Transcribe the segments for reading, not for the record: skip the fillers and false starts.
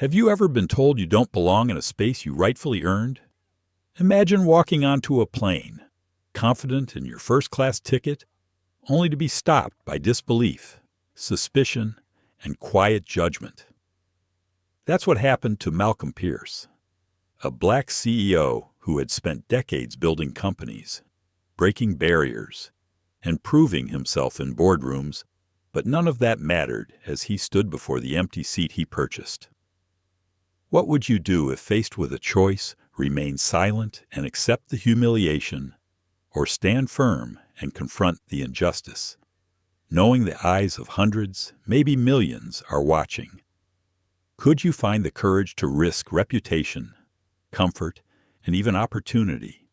Have you ever been told you don't belong in a space you rightfully earned? Imagine walking onto a plane, confident in your first-class ticket, only to be stopped by disbelief, suspicion, and quiet judgment. That's what happened to Malcolm Pierce, a black CEO who had spent decades building companies, breaking barriers, and proving himself in boardrooms, but none of that mattered as he stood before the empty seat he purchased. What would you do if faced with a choice, remain silent and accept the humiliation, or stand firm and confront the injustice, knowing the eyes of hundreds, maybe millions, are watching? Could you find the courage to risk reputation, comfort, and even opportunity,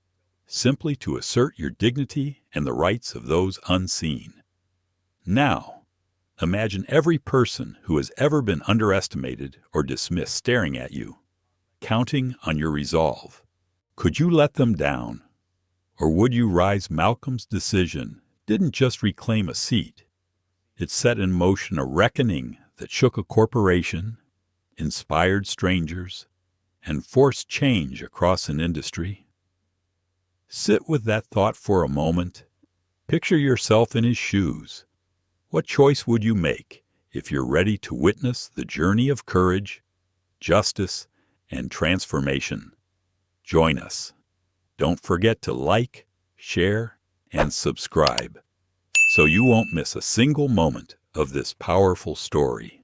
simply to assert your dignity and the rights of those unseen? Now, imagine every person who has ever been underestimated or dismissed staring at you, counting on your resolve. Could you let them down? Or would you rise? Malcolm's decision didn't just reclaim a seat. It set in motion a reckoning that shook a corporation, inspired strangers, and forced change across an industry. Sit with that thought for a moment. Picture yourself in his shoes. What choice would you make if you're ready to witness the journey of courage, justice, and transformation? Join us. Don't forget to like, share, and subscribe so you won't miss a single moment of this powerful story.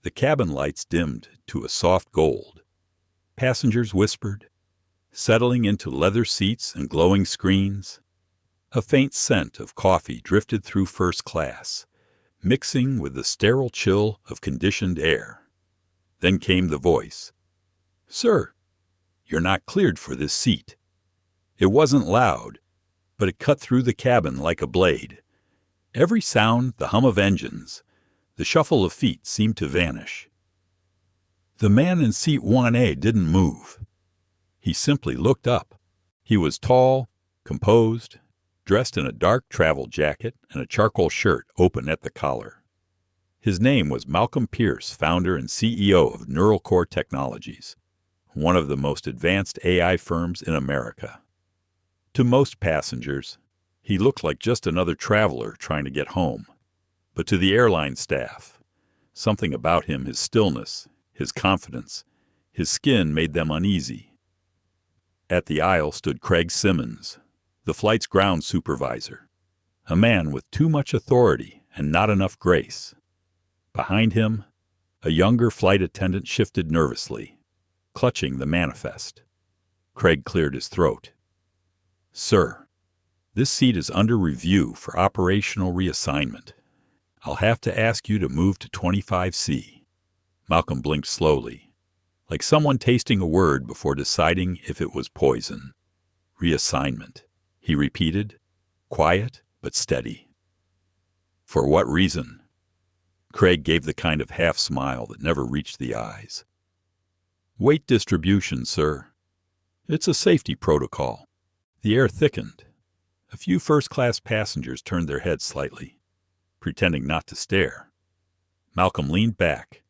The cabin lights dimmed to a soft gold. Passengers whispered, settling into leather seats and glowing screens. A faint scent of coffee drifted through first class, mixing with the sterile chill of conditioned air. Then came the voice. "Sir, you're not cleared for this seat." It wasn't loud, but it cut through the cabin like a blade. Every sound, the hum of engines, the shuffle of feet seemed to vanish. The man in seat 1A didn't move. He simply looked up. He was tall, composed, dressed in a dark travel jacket and a charcoal shirt open at the collar. His name was Malcolm Pierce, founder and CEO of NeuralCore Technologies, one of the most advanced AI firms in America. To most passengers, he looked like just another traveler trying to get home. But to the airline staff, something about him, his stillness, his confidence, his skin made them uneasy. At the aisle stood Craig Simmons, the flight's ground supervisor, a man with too much authority and not enough grace. Behind him, a younger flight attendant shifted nervously, clutching the manifest. Craig cleared his throat. "Sir, this seat is under review for operational reassignment. I'll have to ask you to move to 25C. Malcolm blinked slowly, like someone tasting a word before deciding if it was poison. "Reassignment," he repeated, quiet but steady. "For what reason?" Craig gave the kind of half-smile that never reached the eyes. "Weight distribution, sir. It's a safety protocol." The air thickened. A few first-class passengers turned their heads slightly, pretending not to stare. Malcolm leaned back.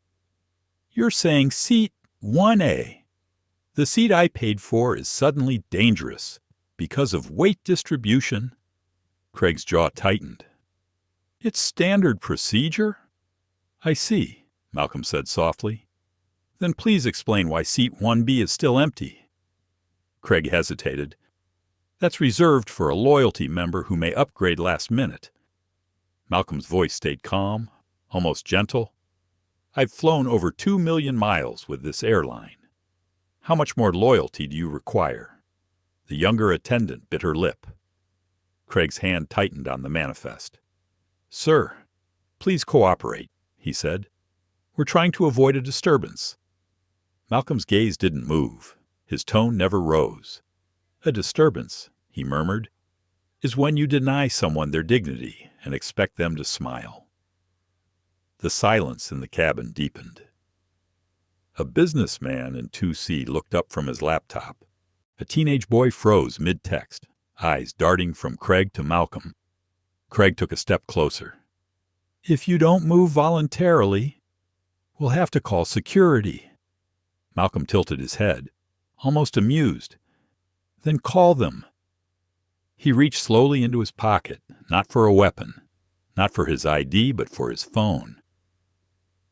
"You're saying seat 1A. The seat I paid for is suddenly dangerous because of weight distribution?" Craig's jaw tightened. "It's standard procedure?" "I see," Malcolm said softly. "Then please explain why seat 1B is still empty." Craig hesitated. "That's reserved for a loyalty member who may upgrade last minute." Malcolm's voice stayed calm, almost gentle. "I've flown over 2 million miles with this airline. How much more loyalty do you require?" The younger attendant bit her lip. Craig's hand tightened on the manifest. "Sir, please cooperate," he said. "We're trying to avoid a disturbance." Malcolm's gaze didn't move. His tone never rose. "A disturbance," he murmured, "is when you deny someone their dignity and expect them to smile." The silence in the cabin deepened. A businessman in 2C looked up from his laptop. A teenage boy froze mid-text, eyes darting from Craig to Malcolm. Craig took a step closer. "If you don't move voluntarily, we'll have to call security." Malcolm tilted his head, almost amused. Then call them. He reached slowly into his pocket, not for a weapon, not for his ID, but for his phone.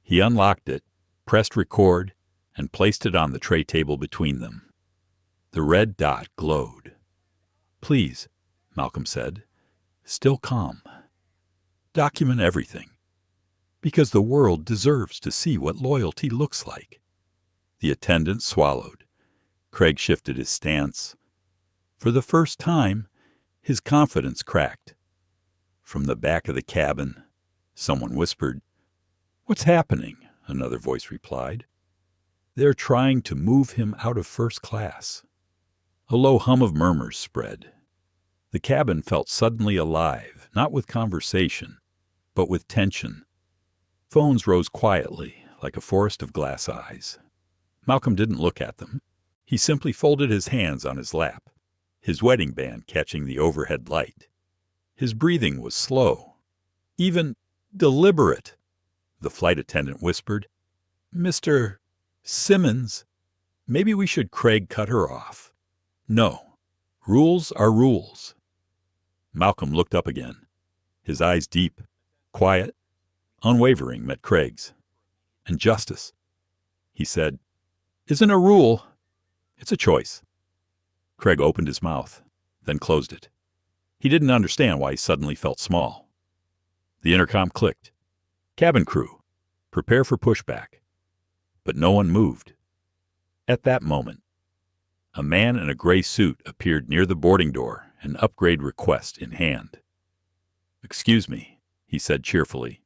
He unlocked it, pressed record, and placed it on the tray table between them. The red dot glowed. Please, Malcolm said, still calm. Document everything, because the world deserves to see what loyalty looks like. The attendant swallowed. Craig shifted his stance. For the first time, his confidence cracked. From the back of the cabin, someone whispered, "What's happening?" Another voice replied. "They're trying to move him out of first class." A low hum of murmurs spread. The cabin felt suddenly alive, not with conversation, but with tension. Phones rose quietly, like a forest of glass eyes. Malcolm didn't look at them. He simply folded his hands on his lap, his wedding band catching the overhead light. His breathing was slow, even deliberate. The flight attendant whispered, "Mr. Simmons, maybe we should." Craig cut her off. "No. Rules are rules." Malcolm looked up again. His eyes deep, quiet, unwavering, met Craig's. "And justice," he said, "isn't a rule. It's a choice." Craig opened his mouth, then closed it. He didn't understand why he suddenly felt small. The intercom clicked. "Cabin crew, prepare for pushback." But no one moved. At that moment, a man in a gray suit appeared near the boarding door, an upgrade request in hand. "Excuse me," he said cheerfully.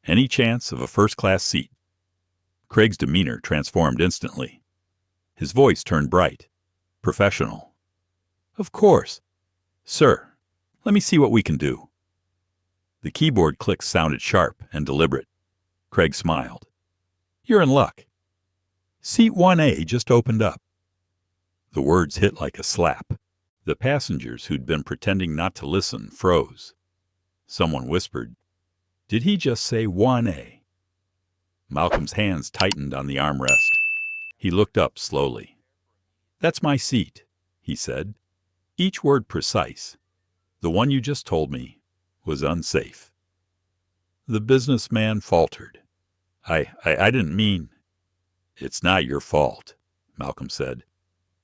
"Any chance of a first-class seat?" Craig's demeanor transformed instantly. His voice turned bright, professional. "Of course. Sir, let me see what we can do." The keyboard clicks sounded sharp and deliberate. Craig smiled. "You're in luck. Seat 1A just opened up." The words hit like a slap. The passengers who'd been pretending not to listen froze. Someone whispered, "Did he just say 1A?" Malcolm's hands tightened on the armrest. He looked up slowly. "That's my seat," he said, each word precise. "The one you just told me was unsafe." The businessman faltered. I didn't mean." "It's not your fault," Malcolm said.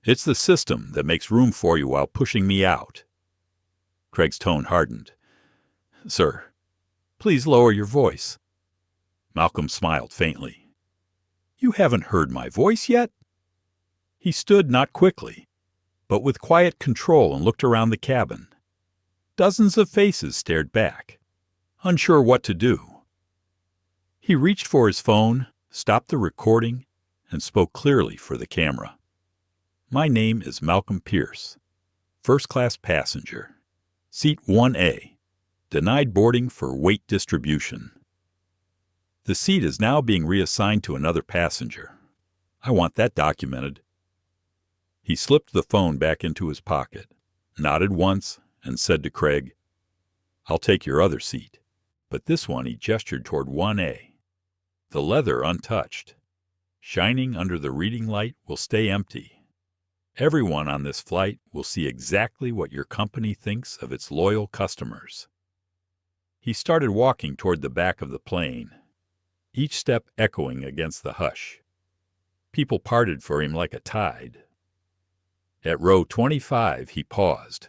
"It's the system that makes room for you while pushing me out." Craig's tone hardened. "Sir, please lower your voice." Malcolm smiled faintly. "You haven't heard my voice yet?" He stood not quickly, but with quiet control, and looked around the cabin. Dozens of faces stared back, unsure what to do. He reached for his phone, stopped the recording, and spoke clearly for the camera. "My name is Malcolm Pierce, first-class passenger, seat 1A, denied boarding for weight distribution. The seat is now being reassigned to another passenger. I want that documented." He slipped the phone back into his pocket, nodded once, and said to Craig, "I'll take your other seat, but this one," he gestured toward 1A. "The leather untouched, shining under the reading light, will stay empty. Everyone on this flight will see exactly what your company thinks of its loyal customers." He started walking toward the back of the plane, each step echoing against the hush. People parted for him like a tide. At row 25, he paused,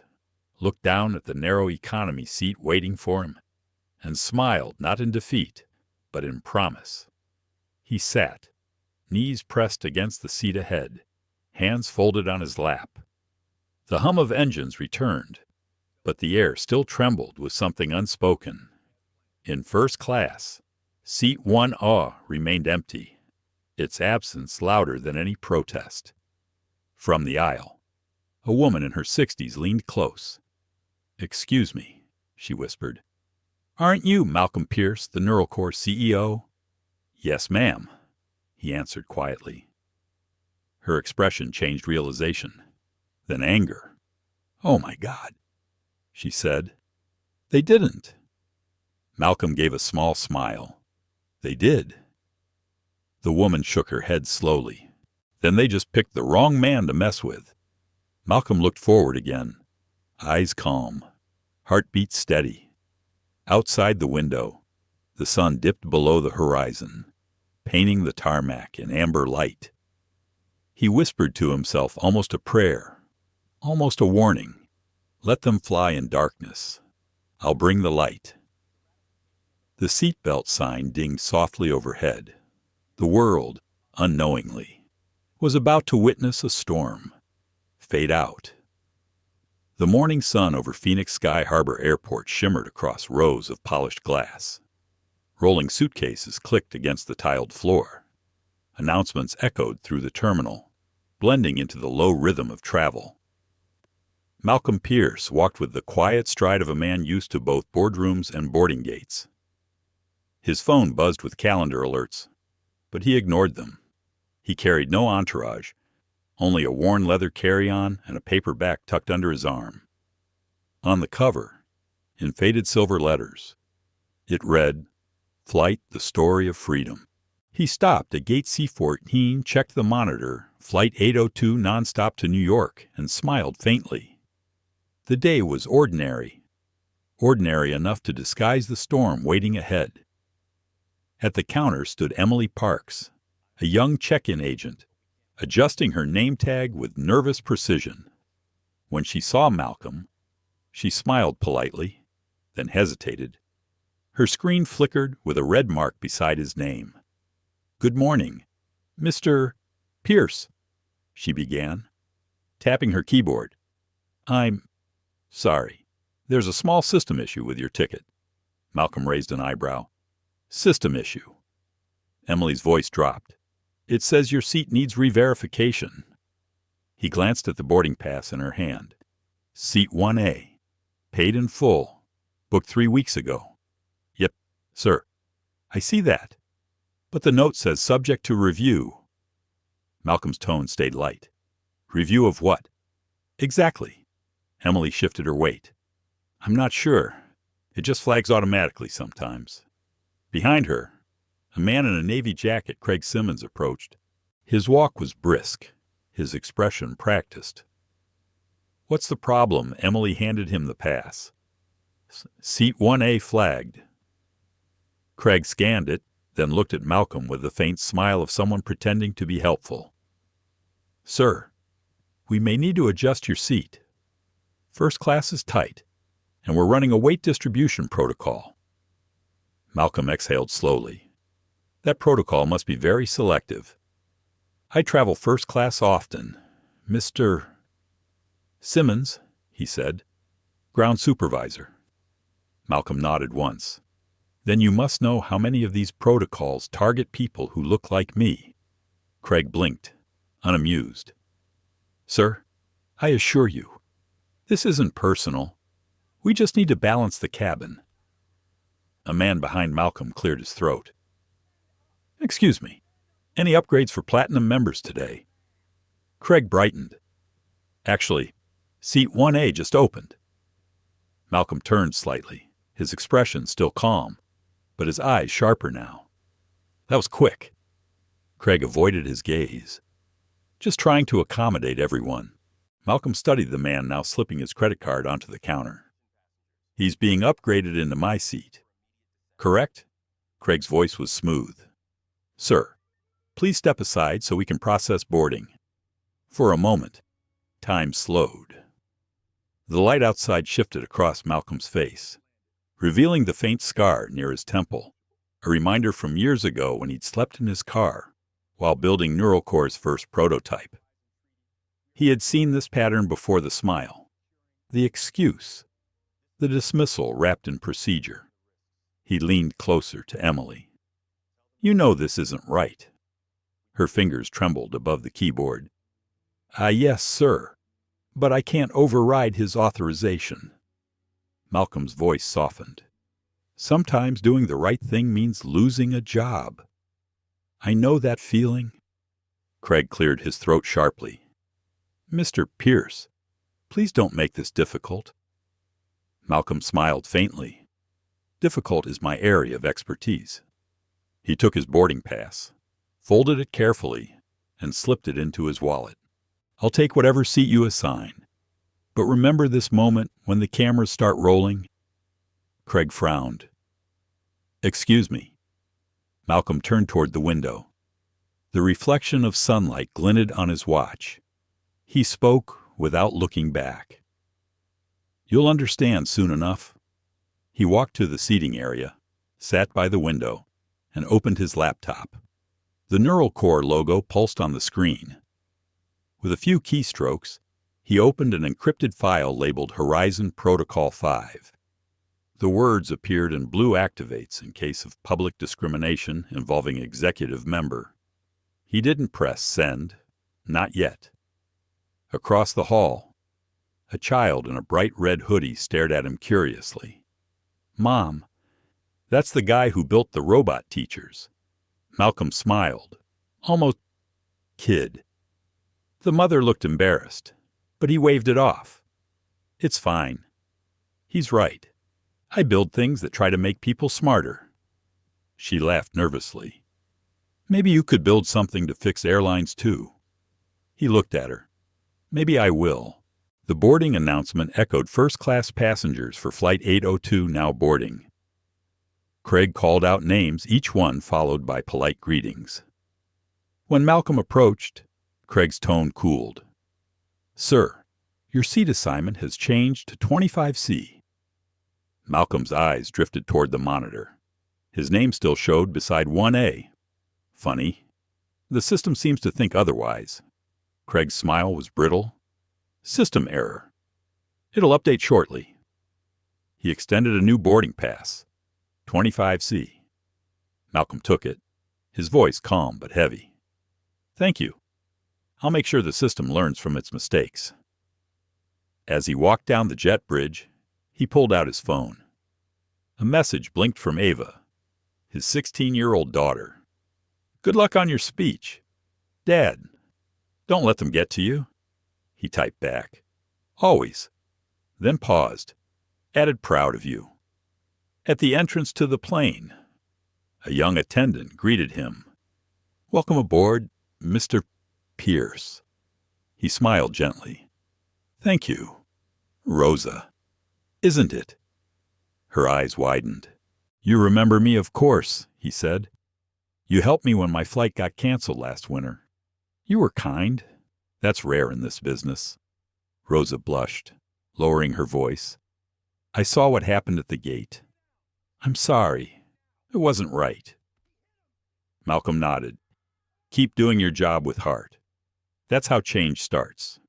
looked down at the narrow economy seat waiting for him, and smiled, not in defeat, but in promise. He sat, knees pressed against the seat ahead, hands folded on his lap. The hum of engines returned, but the air still trembled with something unspoken. In first class, seat 1A remained empty, its absence louder than any protest. From the aisle, a woman in her 60s leaned close. "Excuse me," she whispered. "Aren't you Malcolm Pierce, the NeuroCore CEO?" "Yes, ma'am," he answered quietly. Her expression changed realization, then anger. "Oh, my God," she said. "They didn't." Malcolm gave a small smile. "They did." The woman shook her head slowly. Then they just picked the wrong man to mess with. Malcolm looked forward again, eyes calm, heartbeat steady. Outside the window, the sun dipped below the horizon, painting the tarmac in amber light. He whispered to himself almost a prayer, almost a warning. Let them fly in darkness. I'll bring the light. The seatbelt sign dinged softly overhead. The world, unknowingly, was about to witness a storm. Fade out. The morning sun over Phoenix Sky Harbor Airport shimmered across rows of polished glass. Rolling suitcases clicked against the tiled floor. Announcements echoed through the terminal, blending into the low rhythm of travel. Malcolm Pierce walked with the quiet stride of a man used to both boardrooms and boarding gates. His phone buzzed with calendar alerts, but he ignored them. He carried no entourage, only a worn leather carry-on and a paperback tucked under his arm. On the cover, in faded silver letters, it read, "Flight, the Story of Freedom." He stopped at Gate C-14, checked the monitor, Flight 802 nonstop to New York, and smiled faintly. The day was ordinary enough to disguise the storm waiting ahead. At the counter stood Emily Parks, a young check-in agent, adjusting her name tag with nervous precision. When she saw Malcolm, she smiled politely, then hesitated. Her screen flickered with a red mark beside his name. "Good morning, Mr. Pierce," she began, tapping her keyboard. "I'm sorry. There's a small system issue with your ticket." Malcolm raised an eyebrow. "System issue?" Emily's voice dropped. "It says your seat needs re-verification." He glanced at the boarding pass in her hand. "Seat 1A. Paid in full. Booked 3 weeks ago." "Yep, sir. I see that. But the note says subject to review." Malcolm's tone stayed light. "Review of what?" "Exactly." Emily shifted her weight. "I'm not sure. It just flags automatically sometimes." Behind her, a man in a navy jacket, Craig Simmons, approached. His walk was brisk, his expression practiced. "What's the problem?" Emily handed him the pass. "Seat 1A flagged." Craig scanned it, then looked at Malcolm with the faint smile of someone pretending to be helpful. "Sir, we may need to adjust your seat. First class is tight, and we're running a weight distribution protocol." Malcolm exhaled slowly. "That protocol must be very selective. I travel first class often. Mr. Simmons," he said, "ground supervisor." Malcolm nodded once. "Then you must know how many of these protocols target people who look like me." Craig blinked, unamused. "Sir, I assure you, this isn't personal. We just need to balance the cabin." A man behind Malcolm cleared his throat. "Excuse me, any upgrades for Platinum members today?" Craig brightened. "Actually, seat 1A just opened." Malcolm turned slightly, his expression still calm, but his eyes sharper now. "That was quick." Craig avoided his gaze. "Just trying to accommodate everyone." Malcolm studied the man now slipping his credit card onto the counter. "He's being upgraded into my seat. Correct?" Craig's voice was smooth. "Sir, please step aside so we can process boarding." For a moment, time slowed. The light outside shifted across Malcolm's face, revealing the faint scar near his temple, a reminder from years ago when he'd slept in his car while building NeuroCore's first prototype. He had seen this pattern before the smile, the excuse, the dismissal wrapped in procedure. He leaned closer to Emily. "You know this isn't right." Her fingers trembled above the keyboard. Yes, sir, but I can't override his authorization." Malcolm's voice softened. "Sometimes doing the right thing means losing a job. I know that feeling." Craig cleared his throat sharply. "Mr. Pierce, please don't make this difficult." Malcolm smiled faintly. "Difficult is my area of expertise." He took his boarding pass, folded it carefully, and slipped it into his wallet. "I'll take whatever seat you assign. But remember this moment when the cameras start rolling?" Craig frowned. "Excuse me." Malcolm turned toward the window. The reflection of sunlight glinted on his watch. He spoke without looking back. "You'll understand soon enough." He walked to the seating area, sat by the window, and opened his laptop. The Neural Core logo pulsed on the screen. With a few keystrokes, he opened an encrypted file labeled Horizon Protocol 5. The words appeared in blue activates in case of public discrimination involving executive member. He didn't press send, not yet. Across the hall, a child in a bright red hoodie stared at him curiously. "Mom, that's the guy who built the robot teachers." Malcolm smiled. "Almost kid." The mother looked embarrassed, but he waved it off. "It's fine. He's right. I build things that try to make people smarter." She laughed nervously. "Maybe you could build something to fix airlines too." He looked at her. "Maybe I will." The boarding announcement echoed first-class passengers for Flight 802 now boarding. Craig called out names, each one followed by polite greetings. When Malcolm approached, Craig's tone cooled. "Sir, your seat assignment has changed to 25C. Malcolm's eyes drifted toward the monitor. His name still showed beside 1A. Funny. The system seems to think otherwise. Craig's smile was brittle. "System error. It'll update shortly." He extended a new boarding pass. 25C. Malcolm took it, his voice calm but heavy. "Thank you. I'll make sure the system learns from its mistakes." As he walked down the jet bridge, he pulled out his phone. A message blinked from Ava, his 16-year-old daughter. "Good luck on your speech. Dad, don't let them get to you." He typed back. "Always." Then paused, added, "Proud of you." At the entrance to the plane, a young attendant greeted him. "Welcome aboard, Mr. Pierce." He smiled gently. "Thank you, Rosa. Isn't it?" Her eyes widened. "You remember me, of course," he said. "You helped me when my flight got canceled last winter. You were kind. That's rare in this business." Rosa blushed, lowering her voice. "I saw what happened at the gate. I'm sorry. It wasn't right." Malcolm nodded. "Keep doing your job with heart. That's how change starts."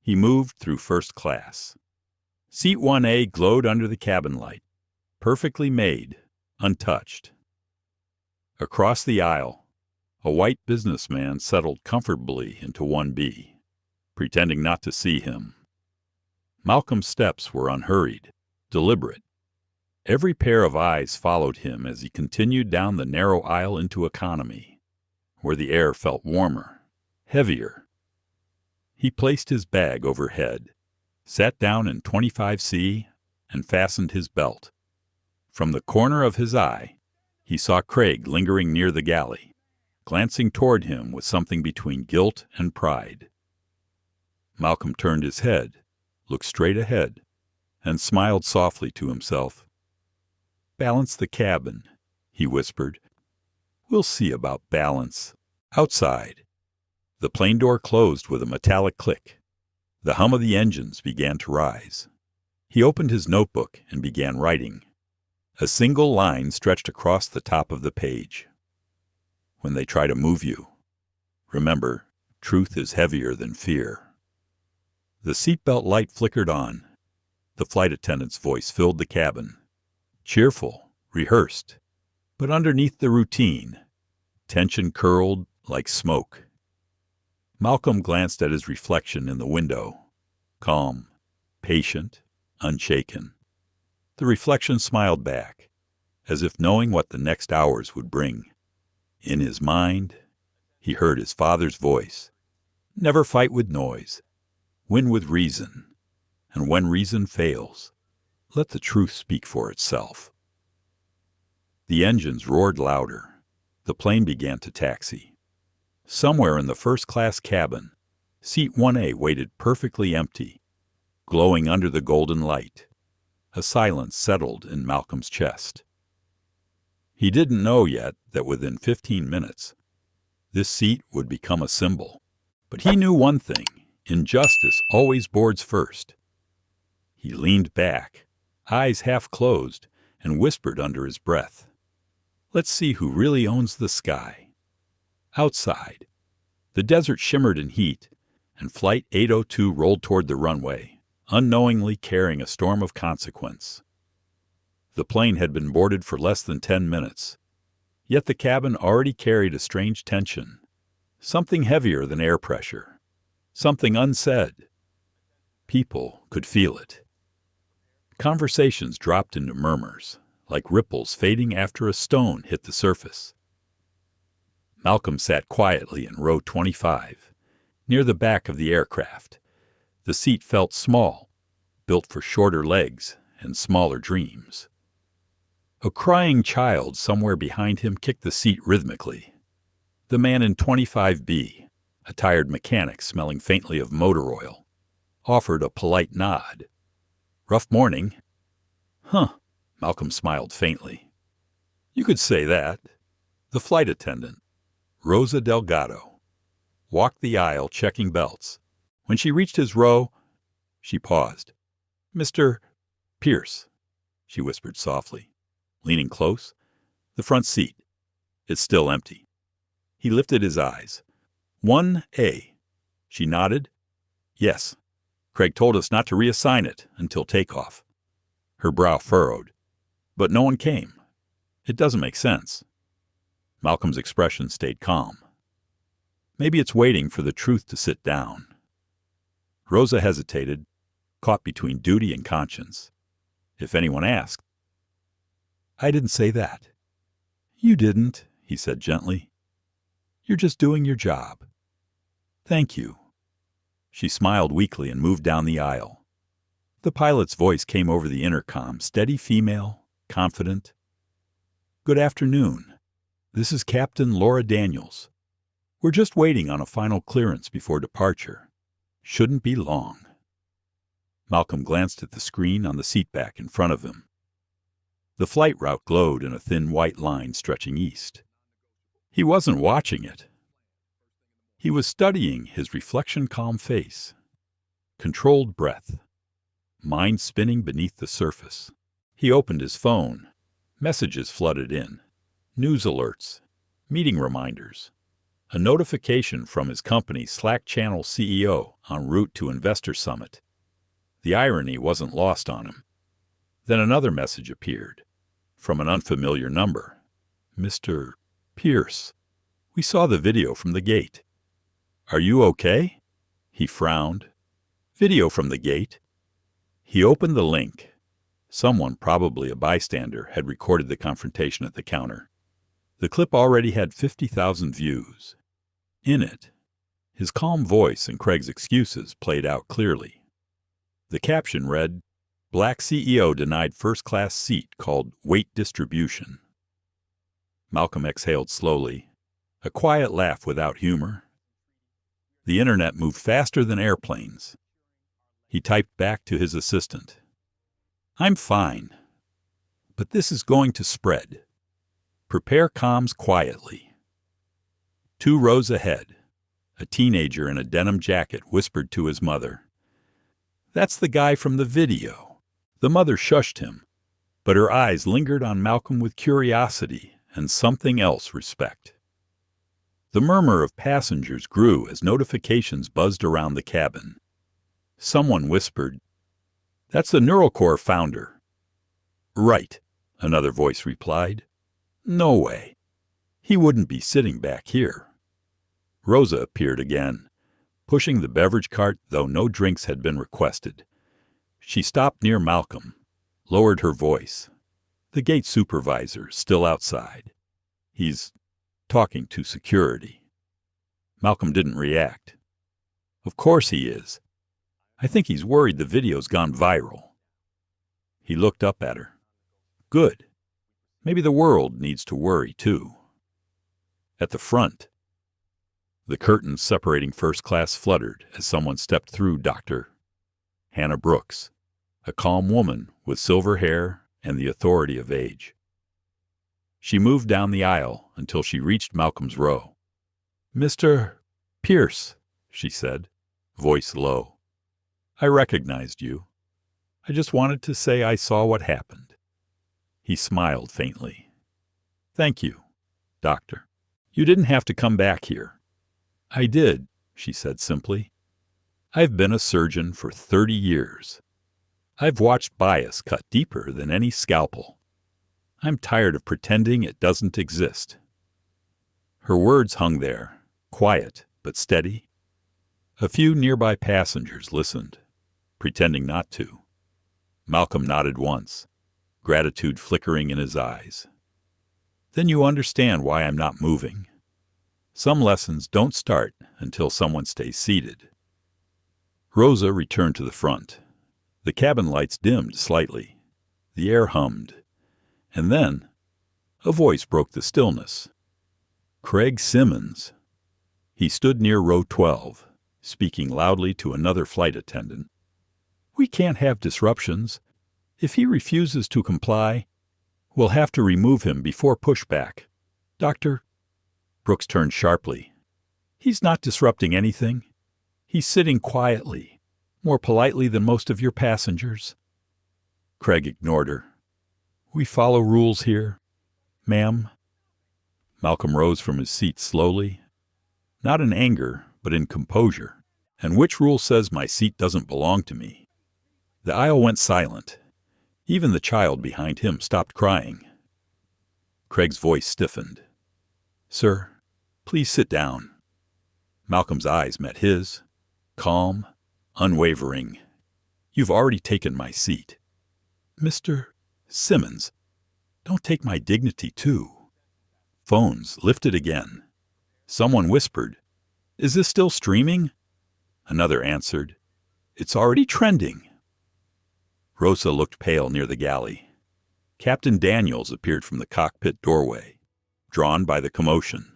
He moved through first class. Seat 1A glowed under the cabin light, perfectly made, untouched. Across the aisle, a white businessman settled comfortably into 1B, pretending not to see him. Malcolm's steps were unhurried, deliberate. Every pair of eyes followed him as he continued down the narrow aisle into economy, where the air felt warmer, heavier. He placed his bag overhead, sat down in 25C, and fastened his belt. From the corner of his eye, he saw Craig lingering near the galley, glancing toward him with something between guilt and pride. Malcolm turned his head, looked straight ahead, and smiled softly to himself. "Balance the cabin," he whispered. "We'll see about balance. Outside." The plane door closed with a metallic click. The hum of the engines began to rise. He opened his notebook and began writing. A single line stretched across the top of the page. "When they try to move you, remember, truth is heavier than fear." The seatbelt light flickered on. The flight attendant's voice filled the cabin. Cheerful, rehearsed, but underneath the routine, tension curled like smoke. Malcolm glanced at his reflection in the window. Calm, patient, unshaken. The reflection smiled back, as if knowing what the next hours would bring. In his mind, he heard his father's voice. "Never fight with noise. Win with reason. And when reason fails, let the truth speak for itself." The engines roared louder. The plane began to taxi. Somewhere in the first-class cabin, seat 1A waited perfectly empty, glowing under the golden light. A silence settled in Malcolm's chest. He didn't know yet that within 15 minutes, this seat would become a symbol. But he knew one thing: injustice always boards first. He leaned back, eyes half closed, and whispered under his breath, "Let's see who really owns the sky." Outside, the desert shimmered in heat, and Flight 802 rolled toward the runway, unknowingly carrying a storm of consequence. The plane had been boarded for less than 10 minutes, yet the cabin already carried a strange tension, something heavier than air pressure, something unsaid. People could feel it. Conversations dropped into murmurs, like ripples fading after a stone hit the surface. Malcolm sat quietly in row 25, near the back of the aircraft. The seat felt small, built for shorter legs and smaller dreams. A crying child somewhere behind him kicked the seat rhythmically. The man in 25B, a tired mechanic smelling faintly of motor oil, offered a polite nod. "Rough morning." "Huh," Malcolm smiled faintly. "You could say that." The flight attendant, Rosa Delgado, walked the aisle checking belts. When she reached his row, she paused. "Mr. Pierce," she whispered softly, leaning close. "The front seat. It's still empty." He lifted his eyes. 1A. She nodded. "Yes. Craig told us not to reassign it until takeoff." Her brow furrowed. "But no one came. It doesn't make sense." Malcolm's expression stayed calm. "Maybe it's waiting for the truth to sit down." Rosa hesitated, caught between duty and conscience. If anyone asked, "I didn't say that." "You didn't," he said gently. "You're just doing your job." "Thank you." She smiled weakly and moved down the aisle. The pilot's voice came over the intercom, steady female, confident. "Good afternoon. This is Captain Laura Daniels. We're just waiting on a final clearance before departure. Shouldn't be long." Malcolm glanced at the screen on the seatback in front of him. The flight route glowed in a thin white line stretching east. He wasn't watching it. He was studying his reflection-calm face, controlled breath, mind spinning beneath the surface. He opened his phone. Messages flooded in. News alerts, meeting reminders, a notification from his company's Slack channel CEO en route to Investor Summit. The irony wasn't lost on him. Then another message appeared, from an unfamiliar number. "Mr. Pierce, we saw the video from the gate. Are you okay?" He frowned. "Video from the gate?" He opened the link. Someone, probably a bystander, had recorded the confrontation at the counter. The clip already had 50,000 views. In it, his calm voice and Craig's excuses played out clearly. The caption read, "Black CEO denied first-class seat called weight distribution." Malcolm exhaled slowly, a quiet laugh without humor. The internet moved faster than airplanes. He typed back to his assistant, "I'm fine, but this is going to spread. Prepare comms quietly." 2 rows ahead, a teenager in a denim jacket whispered to his mother, "That's the guy from the video." The mother shushed him, but her eyes lingered on Malcolm with curiosity and something else, respect. The murmur of passengers grew as notifications buzzed around the cabin. Someone whispered, "That's the NeuroCore founder." "Right," another voice replied. "No way. He wouldn't be sitting back here." Rosa appeared again, pushing the beverage cart, though no drinks had been requested. She stopped near Malcolm, lowered her voice. "The gate supervisor still outside. He's talking to security." Malcolm didn't react. "Of course he is. I think he's worried the video's gone viral." He looked up at her. "Good. Maybe the world needs to worry, too." At the front, The curtains separating first class fluttered as someone stepped through. Dr. Hannah Brooks, a calm woman with silver hair and the authority of age. She moved down the aisle until she reached Malcolm's row. "Mr. Pierce," she said, voice low. "I recognized you. I just wanted to say I saw what happened." He smiled faintly. "Thank you, Doctor. You didn't have to come back here." "I did," she said simply. "I've been a surgeon for 30 years. I've watched bias cut deeper than any scalpel. I'm tired of pretending it doesn't exist." Her words hung there, quiet but steady. A few nearby passengers listened, pretending not to. Malcolm nodded once, gratitude flickering in his eyes. "Then you understand why I'm not moving. Some lessons don't start until someone stays seated." Rosa returned to the front. The cabin lights dimmed slightly. The air hummed. And then a voice broke the stillness. Craig Simmons. He stood near row 12, speaking loudly to another flight attendant. "We can't have disruptions. If he refuses to comply, we'll have to remove him before pushback. Doctor..." Brooks turned sharply. "He's not disrupting anything. He's sitting quietly, more politely than most of your passengers." Craig ignored her. "We follow rules here, ma'am." Malcolm rose from his seat slowly, not in anger, but in composure. "And which rule says my seat doesn't belong to me?" The aisle went silent. Even the child behind him stopped crying. Craig's voice stiffened. "Sir, please sit down." Malcolm's eyes met his, calm, unwavering. "You've already taken my seat." "Mr. Simmons, don't take my dignity, too." Phones lifted again. Someone whispered, "Is this still streaming?" Another answered, "It's already trending." Rosa looked pale near the galley. Captain Daniels appeared from the cockpit doorway, drawn by the commotion.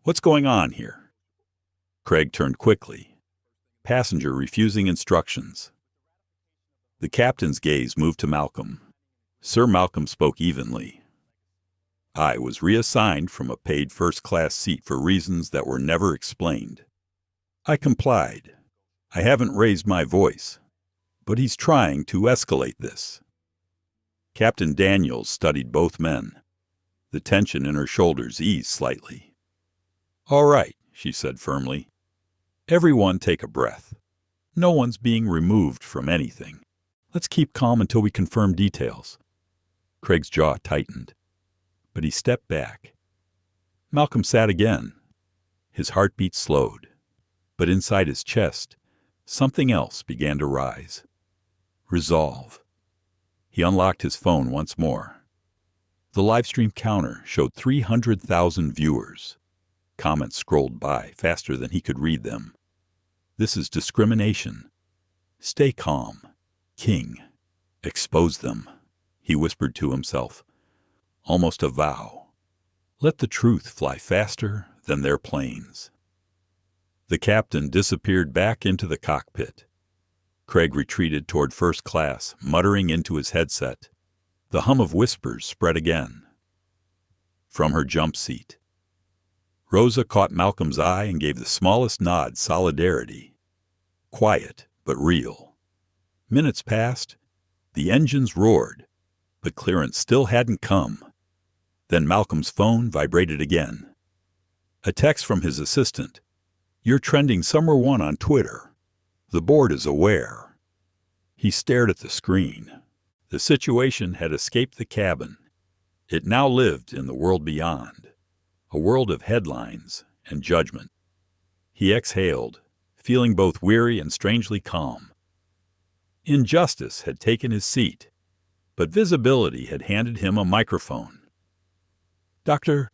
"What's going on here?" Craig turned quickly. Passenger refusing instructions. The captain's gaze moved to Malcolm. Sir Malcolm spoke evenly. "I was reassigned from a paid first-class seat for reasons that were never explained. I complied. I haven't raised my voice, but he's trying to escalate this." Captain Daniels studied both men. The tension in her shoulders eased slightly. "All right," she said firmly. "Everyone take a breath. No one's being removed from anything. Let's keep calm until we confirm details." Craig's jaw tightened, but he stepped back. Malcolm sat again. His heartbeat slowed, but inside his chest, something else began to rise. Resolve. He unlocked his phone once more. The livestream counter showed 300,000 viewers. Comments scrolled by faster than he could read them. "This is discrimination. Stay calm. King. Expose them," he whispered to himself. Almost a vow. Let the truth fly faster than their planes. The captain disappeared back into the cockpit. Craig retreated toward first class, muttering into his headset. The hum of whispers spread again. From her jump seat, Rosa caught Malcolm's eye and gave the smallest nod solidarity. Quiet, but real. Minutes passed. The engines roared, but clearance still hadn't come. Then Malcolm's phone vibrated again. A text from his assistant. "You're trending summer 1 on Twitter. The board is aware." He stared at the screen. The situation had escaped the cabin. It now lived in the world beyond, a world of headlines and judgment. He exhaled, feeling both weary and strangely calm. Injustice had taken his seat, but visibility had handed him a microphone. "Doctor..."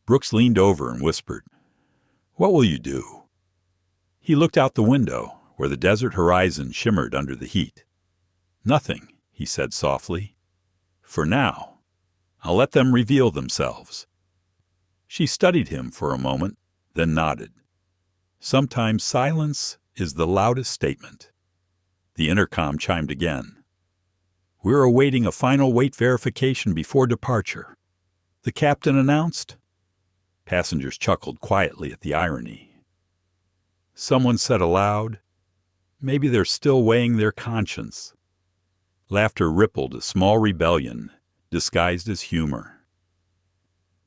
Brooks leaned over and whispered, "What will you do?" He looked out the window, where the desert horizon shimmered under the heat. "Nothing," he said softly. "For now. I'll let them reveal themselves." She studied him for a moment, then nodded. Sometimes silence is the loudest statement. The intercom chimed again. "We're awaiting a final weight verification before departure," the captain announced. Passengers chuckled quietly at the irony. Someone said aloud, "Maybe they're still weighing their conscience." Laughter rippled a small rebellion, disguised as humor.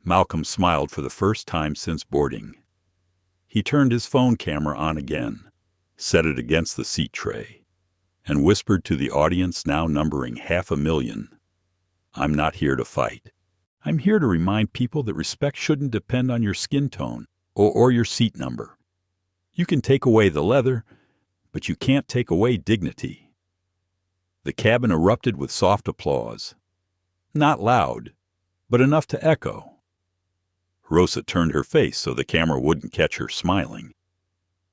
Malcolm smiled for the first time since boarding. He turned his phone camera on again, set it against the seat tray, and whispered to the audience now numbering 500,000, "I'm not here to fight. I'm here to remind people that respect shouldn't depend on your skin tone or your seat number. You can take away the leather, but you can't take away dignity." The cabin erupted with soft applause. Not loud, but enough to echo. Rosa turned her face so the camera wouldn't catch her smiling.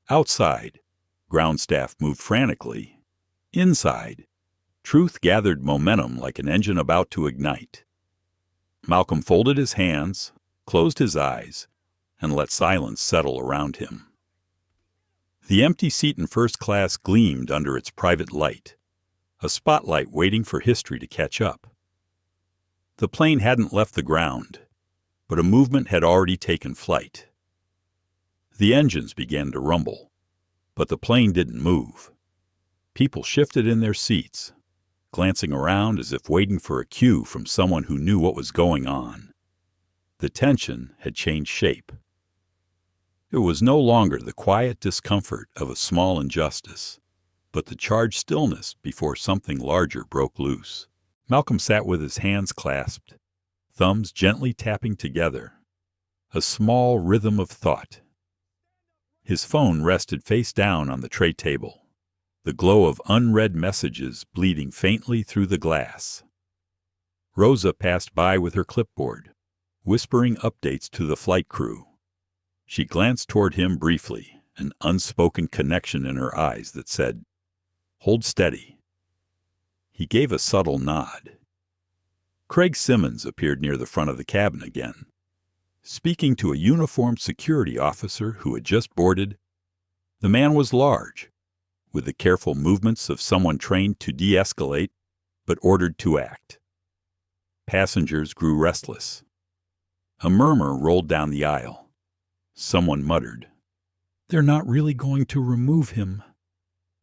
Outside, ground staff moved frantically. Inside, truth gathered momentum like an engine about to ignite. Malcolm folded his hands, closed his eyes, and let silence settle around him. The empty seat in first class gleamed under its private light, a spotlight waiting for history to catch up. The plane hadn't left the ground, but a movement had already taken flight. The engines began to rumble, but the plane didn't move. People shifted in their seats, glancing around as if waiting for a cue from someone who knew what was going on. The tension had changed shape. It was no longer the quiet discomfort of a small injustice, but the charged stillness before something larger broke loose. Malcolm sat with his hands clasped, thumbs gently tapping together, a small rhythm of thought. His phone rested face down on the tray table, the glow of unread messages bleeding faintly through the glass. Rosa passed by with her clipboard, whispering updates to the flight crew. She glanced toward him briefly, an unspoken connection in her eyes that said, "Hold steady." He gave a subtle nod. Craig Simmons appeared near the front of the cabin again, speaking to a uniformed security officer who had just boarded. The man was large, with the careful movements of someone trained to de-escalate, but ordered to act. Passengers grew restless. A murmur rolled down the aisle. Someone muttered, "They're not really going to remove him."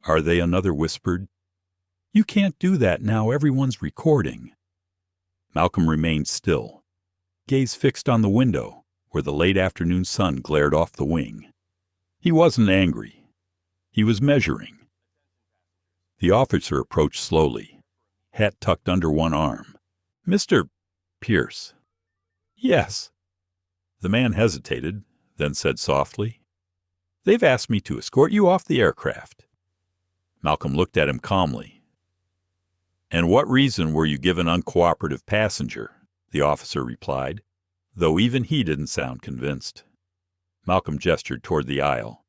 "Are they?" another whispered. "You can't do that now everyone's recording." Malcolm remained still, gaze fixed on the window where the late afternoon sun glared off the wing. He wasn't angry. He was measuring. The officer approached slowly, hat tucked under one arm. "Mr. Pierce." "Yes." The man hesitated, then said softly, "They've asked me to escort you off the aircraft." Malcolm looked at him calmly. "And what reason were you given uncooperative passenger?" the officer replied, though even he didn't sound convinced. Malcolm gestured toward the aisle.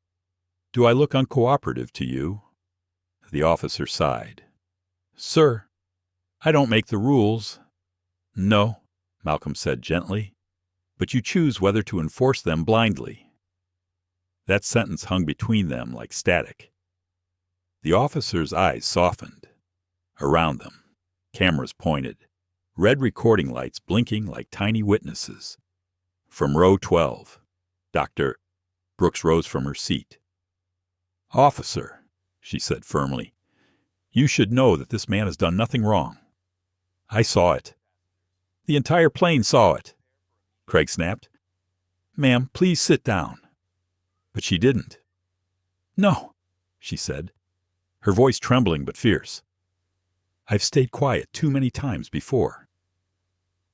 "Do I look uncooperative to you?" The officer sighed. "Sir, I don't make the rules." "No," Malcolm said gently, "but you choose whether to enforce them blindly." That sentence hung between them like static. The officer's eyes softened. Around them, cameras pointed, red recording lights blinking like tiny witnesses. From row 12, Dr. Brooks rose from her seat. "Officer," she said firmly, "you should know that this man has done nothing wrong." "I saw it." "The entire plane saw it," Craig snapped. "Ma'am, please sit down." But she didn't. "No," she said, her voice trembling but fierce. "I've stayed quiet too many times before."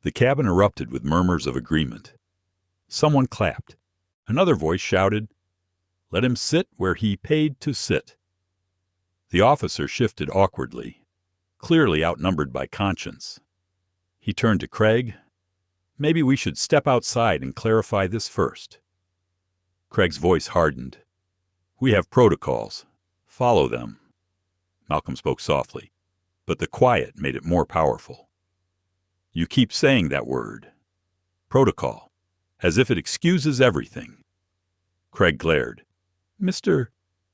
The cabin erupted with murmurs of agreement. Someone clapped. Another voice shouted, "Let him sit where he paid to sit." The officer shifted awkwardly, clearly outnumbered by conscience. He turned to Craig. "Maybe we should step outside and clarify this first." Craig's voice hardened. "We have protocols. Follow them." Malcolm spoke softly, but the quiet made it more powerful. "You keep saying that word. Protocol. As if it excuses everything." Craig glared. Mr.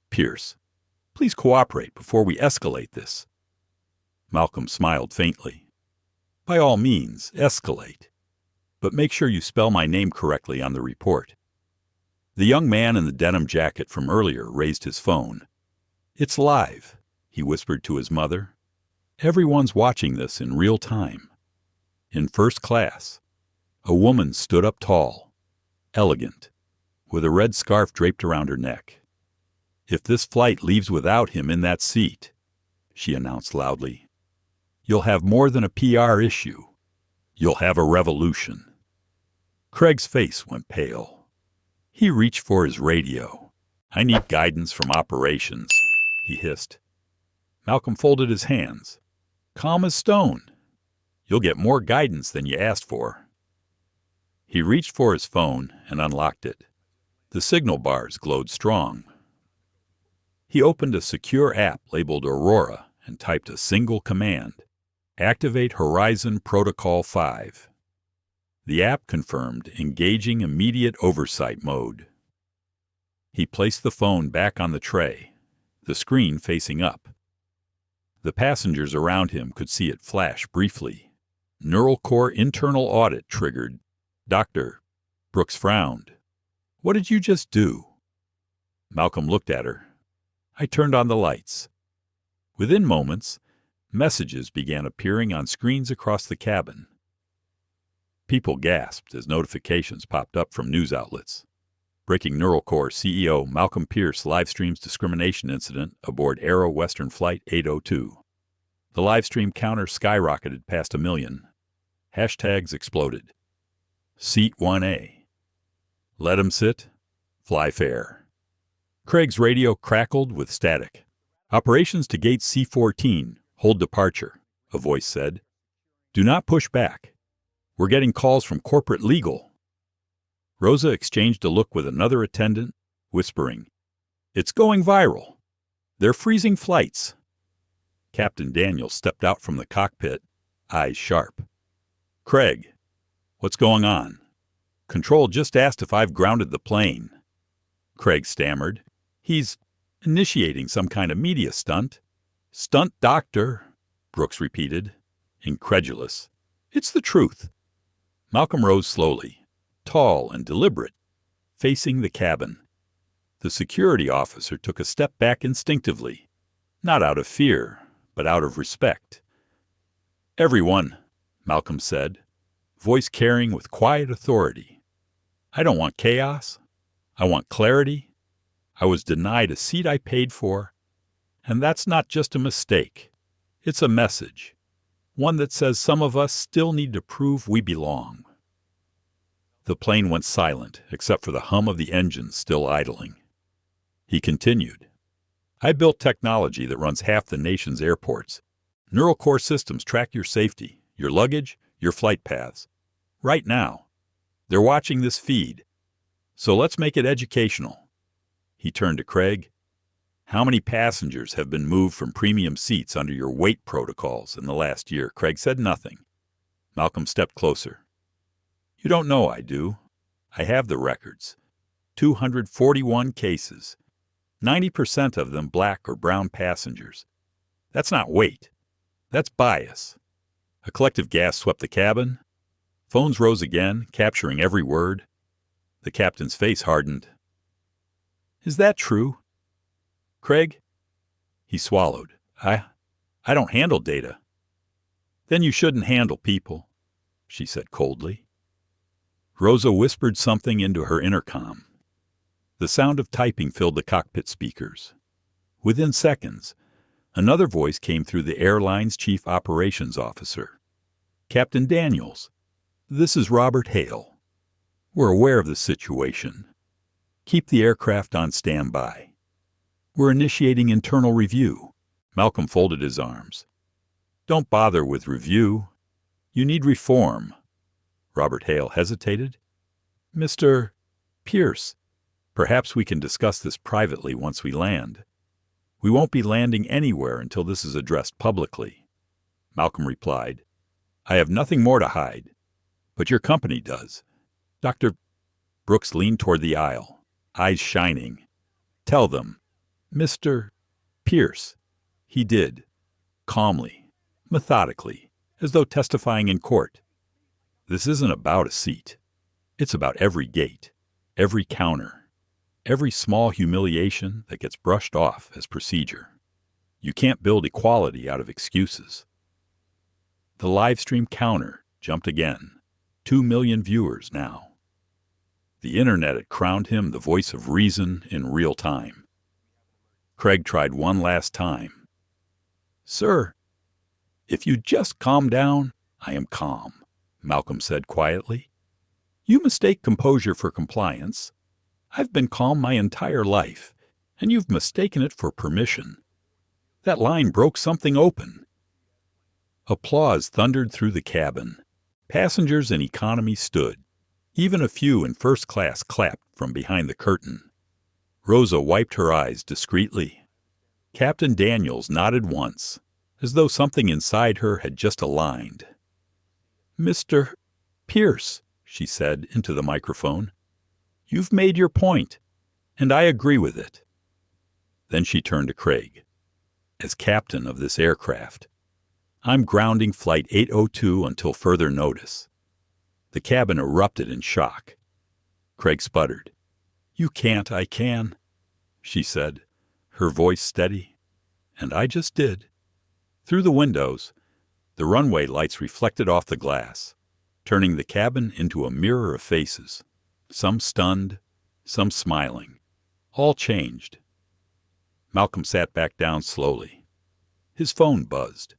Pierce, please cooperate before we escalate this. Malcolm smiled faintly. By all means, escalate. But make sure you spell my name correctly on the report. The young man in the denim jacket from earlier raised his phone. It's live, he whispered to his mother. Everyone's watching this in real time. In first class, a woman stood up tall, elegant, with a red scarf draped around her neck. If this flight leaves without him in that seat, she announced loudly, you'll have more than a PR issue. You'll have a revolution. Craig's face went pale. He reached for his radio. I need guidance from operations, he hissed. Malcolm folded his hands. Calm as stone. You'll get more guidance than you asked for. He reached for his phone and unlocked it. The signal bars glowed strong. He opened a secure app labeled Aurora and typed a single command. Activate Horizon Protocol 5. The app confirmed engaging immediate oversight mode. He placed the phone back on the tray, the screen facing up. The passengers around him could see it flash briefly. Neural core internal audit triggered. Dr. Brooks frowned. What did you just do? Malcolm looked at her. I turned on the lights. Within moments, messages began appearing on screens across the cabin. People gasped as notifications popped up from news outlets. Breaking Neural Core CEO Malcolm Pierce livestreams discrimination incident aboard Aero Western Flight 802. The livestream counter skyrocketed past 1 million. Hashtags exploded. Seat 1A. Let 'em sit. Fly fair. Craig's radio crackled with static. Operations to gate C-14. Hold departure, a voice said. Do not push back. We're getting calls from corporate legal. Rosa exchanged a look with another attendant, whispering, It's going viral. They're freezing flights. Captain Daniel stepped out from the cockpit, eyes sharp. Craig, what's going on? Control just asked if I've grounded the plane. Craig stammered. He's initiating some kind of media stunt. Stunt doctor, Brooks repeated, incredulous. It's the truth. Malcolm rose slowly, tall and deliberate, facing the cabin. The security officer took a step back instinctively, not out of fear, but out of respect. Everyone, Malcolm said, voice carrying with quiet authority. I don't want chaos. I want clarity. I was denied a seat I paid for, and that's not just a mistake. It's a message, one that says some of us still need to prove we belong. The plane went silent, except for the hum of the engines still idling. He continued. I built technology that runs half the nation's airports. Neural core systems track your safety, your luggage, your flight paths. Right now. They're watching this feed. So let's make it educational. He turned to Craig. How many passengers have been moved from premium seats under your weight protocols in the last year? Craig said nothing. Malcolm stepped closer. You don't know I do. I have the records. 241 cases. 90% of them black or brown passengers. That's not weight. That's bias. A collective gasp swept the cabin. Phones rose again, capturing every word. The captain's face hardened. Is that true? Craig? He swallowed. I don't handle data. Then you shouldn't handle people, she said coldly. Rosa whispered something into her intercom. The sound of typing filled the cockpit speakers. Within seconds, another voice came through the airline's chief operations officer. Captain Daniels, this is Robert Hale. We're aware of the situation. Keep the aircraft on standby. We're initiating internal review. Malcolm folded his arms. Don't bother with review. You need reform. Robert Hale hesitated. Mr. Pierce, perhaps we can discuss this privately once we land. We won't be landing anywhere until this is addressed publicly. Malcolm replied, I have nothing more to hide, but your company does. Dr. Brooks leaned toward the aisle. eyes shining. "Tell them, Mr. Pierce." He did, calmly, methodically, as though testifying in court. "This isn't about a seat. It's about every gate, every counter, every small humiliation that gets brushed off as procedure. You can't build equality out of excuses." The live stream counter jumped again. 2 million viewers now. The internet had crowned him the voice of reason in real time. Craig tried one last time. "Sir, if you just calm down." "I am calm," Malcolm said quietly. "You mistake composure for compliance. I've been calm my entire life, and you've mistaken it for permission. That line broke something open." Applause thundered through the cabin. Passengers in economy stood. Even a few in first class clapped from behind the curtain. Rosa wiped her eyes discreetly. Captain Daniels nodded once, as though something inside her had just aligned. "Mr. Pierce," she said into the microphone, "you've made your point, and I agree with it." Then she turned to Craig. "As captain of this aircraft, I'm grounding Flight 802 until further notice." The cabin erupted in shock. Craig sputtered. "You can't, I can," she said, her voice steady. "And I just did." Through the windows, the runway lights reflected off the glass, turning the cabin into a mirror of faces, some stunned, some smiling, all changed. Malcolm sat back down slowly. His phone buzzed.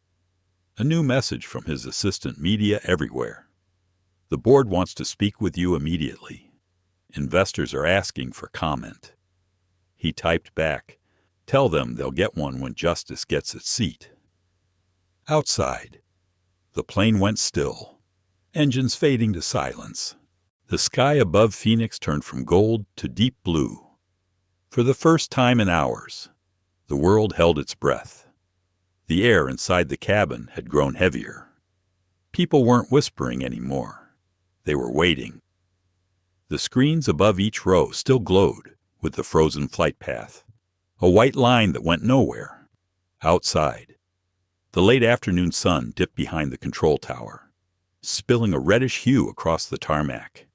A new message from his assistant media everywhere. "The board wants to speak with you immediately. Investors are asking for comment." He typed back, "Tell them they'll get one when justice gets its seat." Outside, the plane went still, engines fading to silence. The sky above Phoenix turned from gold to deep blue. For the first time in hours, the world held its breath. The air inside the cabin had grown heavier. People weren't whispering anymore. They were waiting. The screens above each row still glowed with the frozen flight path, a white line that went nowhere. Outside, the late afternoon sun dipped behind the control tower, spilling a reddish hue across the tarmac.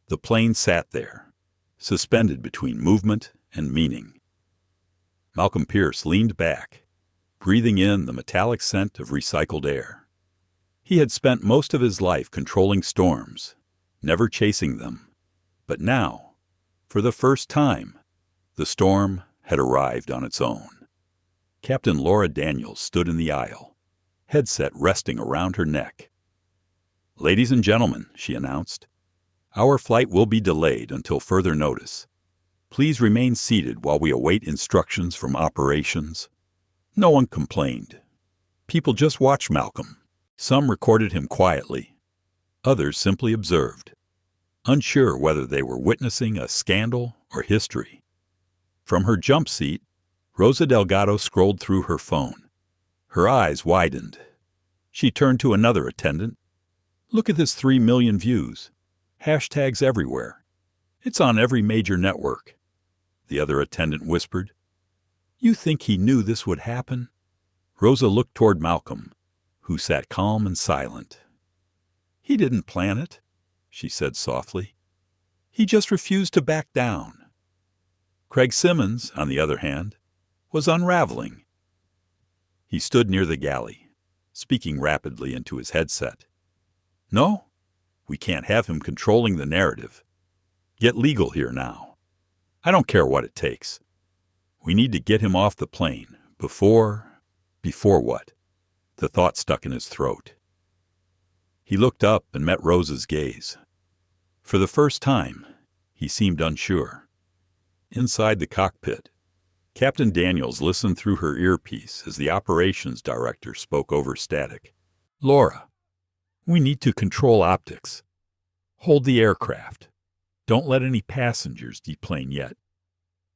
The plane sat there, suspended between movement and meaning. Malcolm Pierce leaned back, breathing in the metallic scent of recycled air. He had spent most of his life controlling storms, never chasing them. But now, for the first time, the storm had arrived on its own. Captain Laura Daniels stood in the aisle, headset resting around her neck. "Ladies and gentlemen," she announced, "our flight will be delayed until further notice. Please remain seated while we await instructions from operations." No one complained. People just watched Malcolm. Some recorded him quietly. Others simply observed, unsure whether they were witnessing a scandal or history. From her jump seat, Rosa Delgado scrolled through her phone. Her eyes widened. She turned to another attendant. "Look at this 3 million views. Hashtags everywhere. It's on every major network." The other attendant whispered, "You think he knew this would happen?" Rosa looked toward Malcolm, who sat calm and silent. "He didn't plan it," she said softly. "He just refused to back down." Craig Simmons, on the other hand, was unraveling. He stood near the galley, speaking rapidly into his headset. "No, we can't have him controlling the narrative. Get legal here now. I don't care what it takes. We need to get him off the plane before what?" The thought stuck in his throat. He looked up and met Rosa's gaze. For the first time, he seemed unsure. Inside the cockpit, Captain Daniels listened through her earpiece as the operations director spoke over static. "Laura, we need to control optics. Hold the aircraft. Don't let any passengers deplane yet.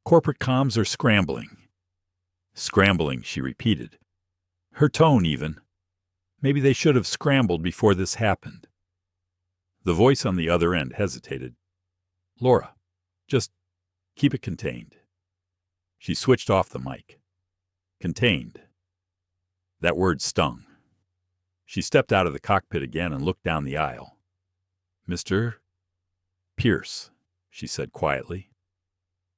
Corporate comms are scrambling." "Scrambling," she repeated. Her tone even. Maybe they should have scrambled before this happened. The voice on the other end hesitated. "Laura, just Keep it contained." She switched off the mic. Contained. That word stung. She stepped out of the cockpit again and looked down the aisle. "Mr. Pierce," she said quietly.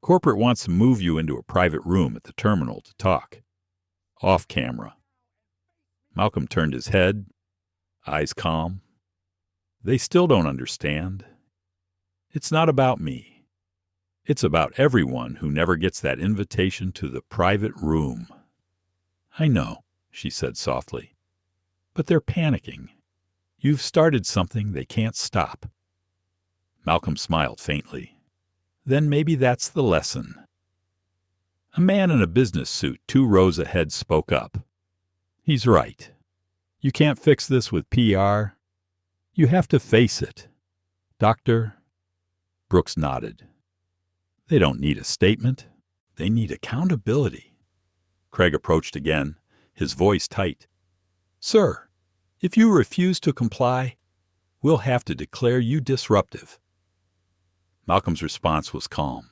"Corporate wants to move you into a private room at the terminal to talk. Off camera." Malcolm turned his head, eyes calm. "They still don't understand. It's not about me. It's about everyone who never gets that invitation to the private room." "I know," she said softly. "But they're panicking. You've started something they can't stop." Malcolm smiled faintly. "Then maybe that's the lesson." A man in a business suit 2 rows ahead spoke up. "He's right. You can't fix this with PR. You have to face it. Doctor—" Brooks nodded. "They don't need a statement. They need accountability." Craig approached again, his voice tight. "Sir, if you refuse to comply, we'll have to declare you disruptive." Malcolm's response was calm.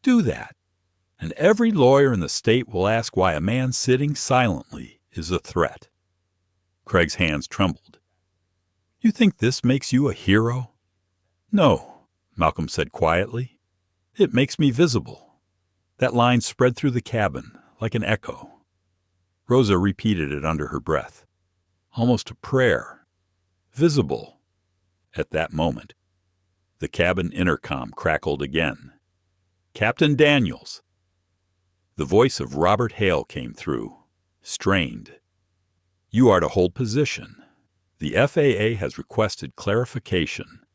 "Do that, and every lawyer in the state will ask why a man sitting silently is a threat." Craig's hands trembled. "You think this makes you a hero?" "No," Malcolm said quietly. "It makes me visible." That line spread through the cabin like an echo. Rosa repeated it under her breath, almost a prayer. Visible. At that moment, the cabin intercom crackled again. "Captain Daniels." The voice of Robert Hale came through, strained. "You are to hold position. The FAA has requested clarification.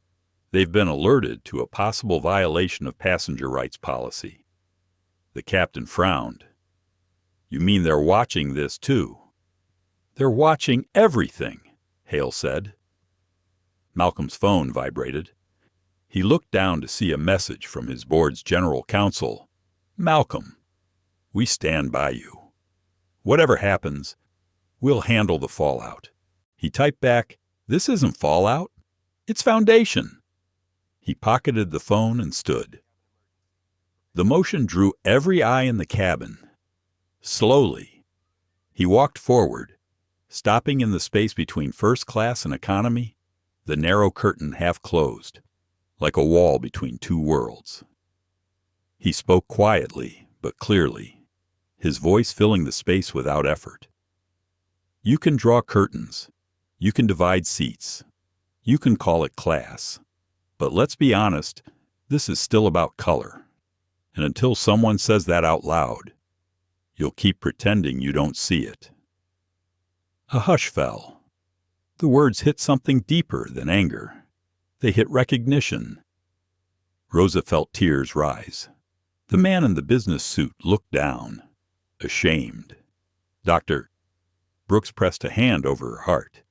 They've been alerted to a possible violation of passenger rights policy." The captain frowned. "You mean they're watching this, too?" "They're watching everything," Hale said. Malcolm's phone vibrated. He looked down to see a message from his board's general counsel. "Malcolm, we stand by you. Whatever happens, we'll handle the fallout." He typed back, "This isn't fallout. It's foundation." He pocketed the phone and stood. The motion drew every eye in the cabin. Slowly, he walked forward, stopping in the space between first class and economy, the narrow curtain half closed, like a wall between 2 worlds. He spoke quietly but clearly, his voice filling the space without effort. "You can draw curtains. You can divide seats. You can call it class. But let's be honest, this is still about color. And until someone says that out loud, you'll keep pretending you don't see it." A hush fell. The words hit something deeper than anger. They hit recognition. Rosa felt tears rise. The man in the business suit looked down, ashamed. "Doctor," Brooks pressed a hand over her heart.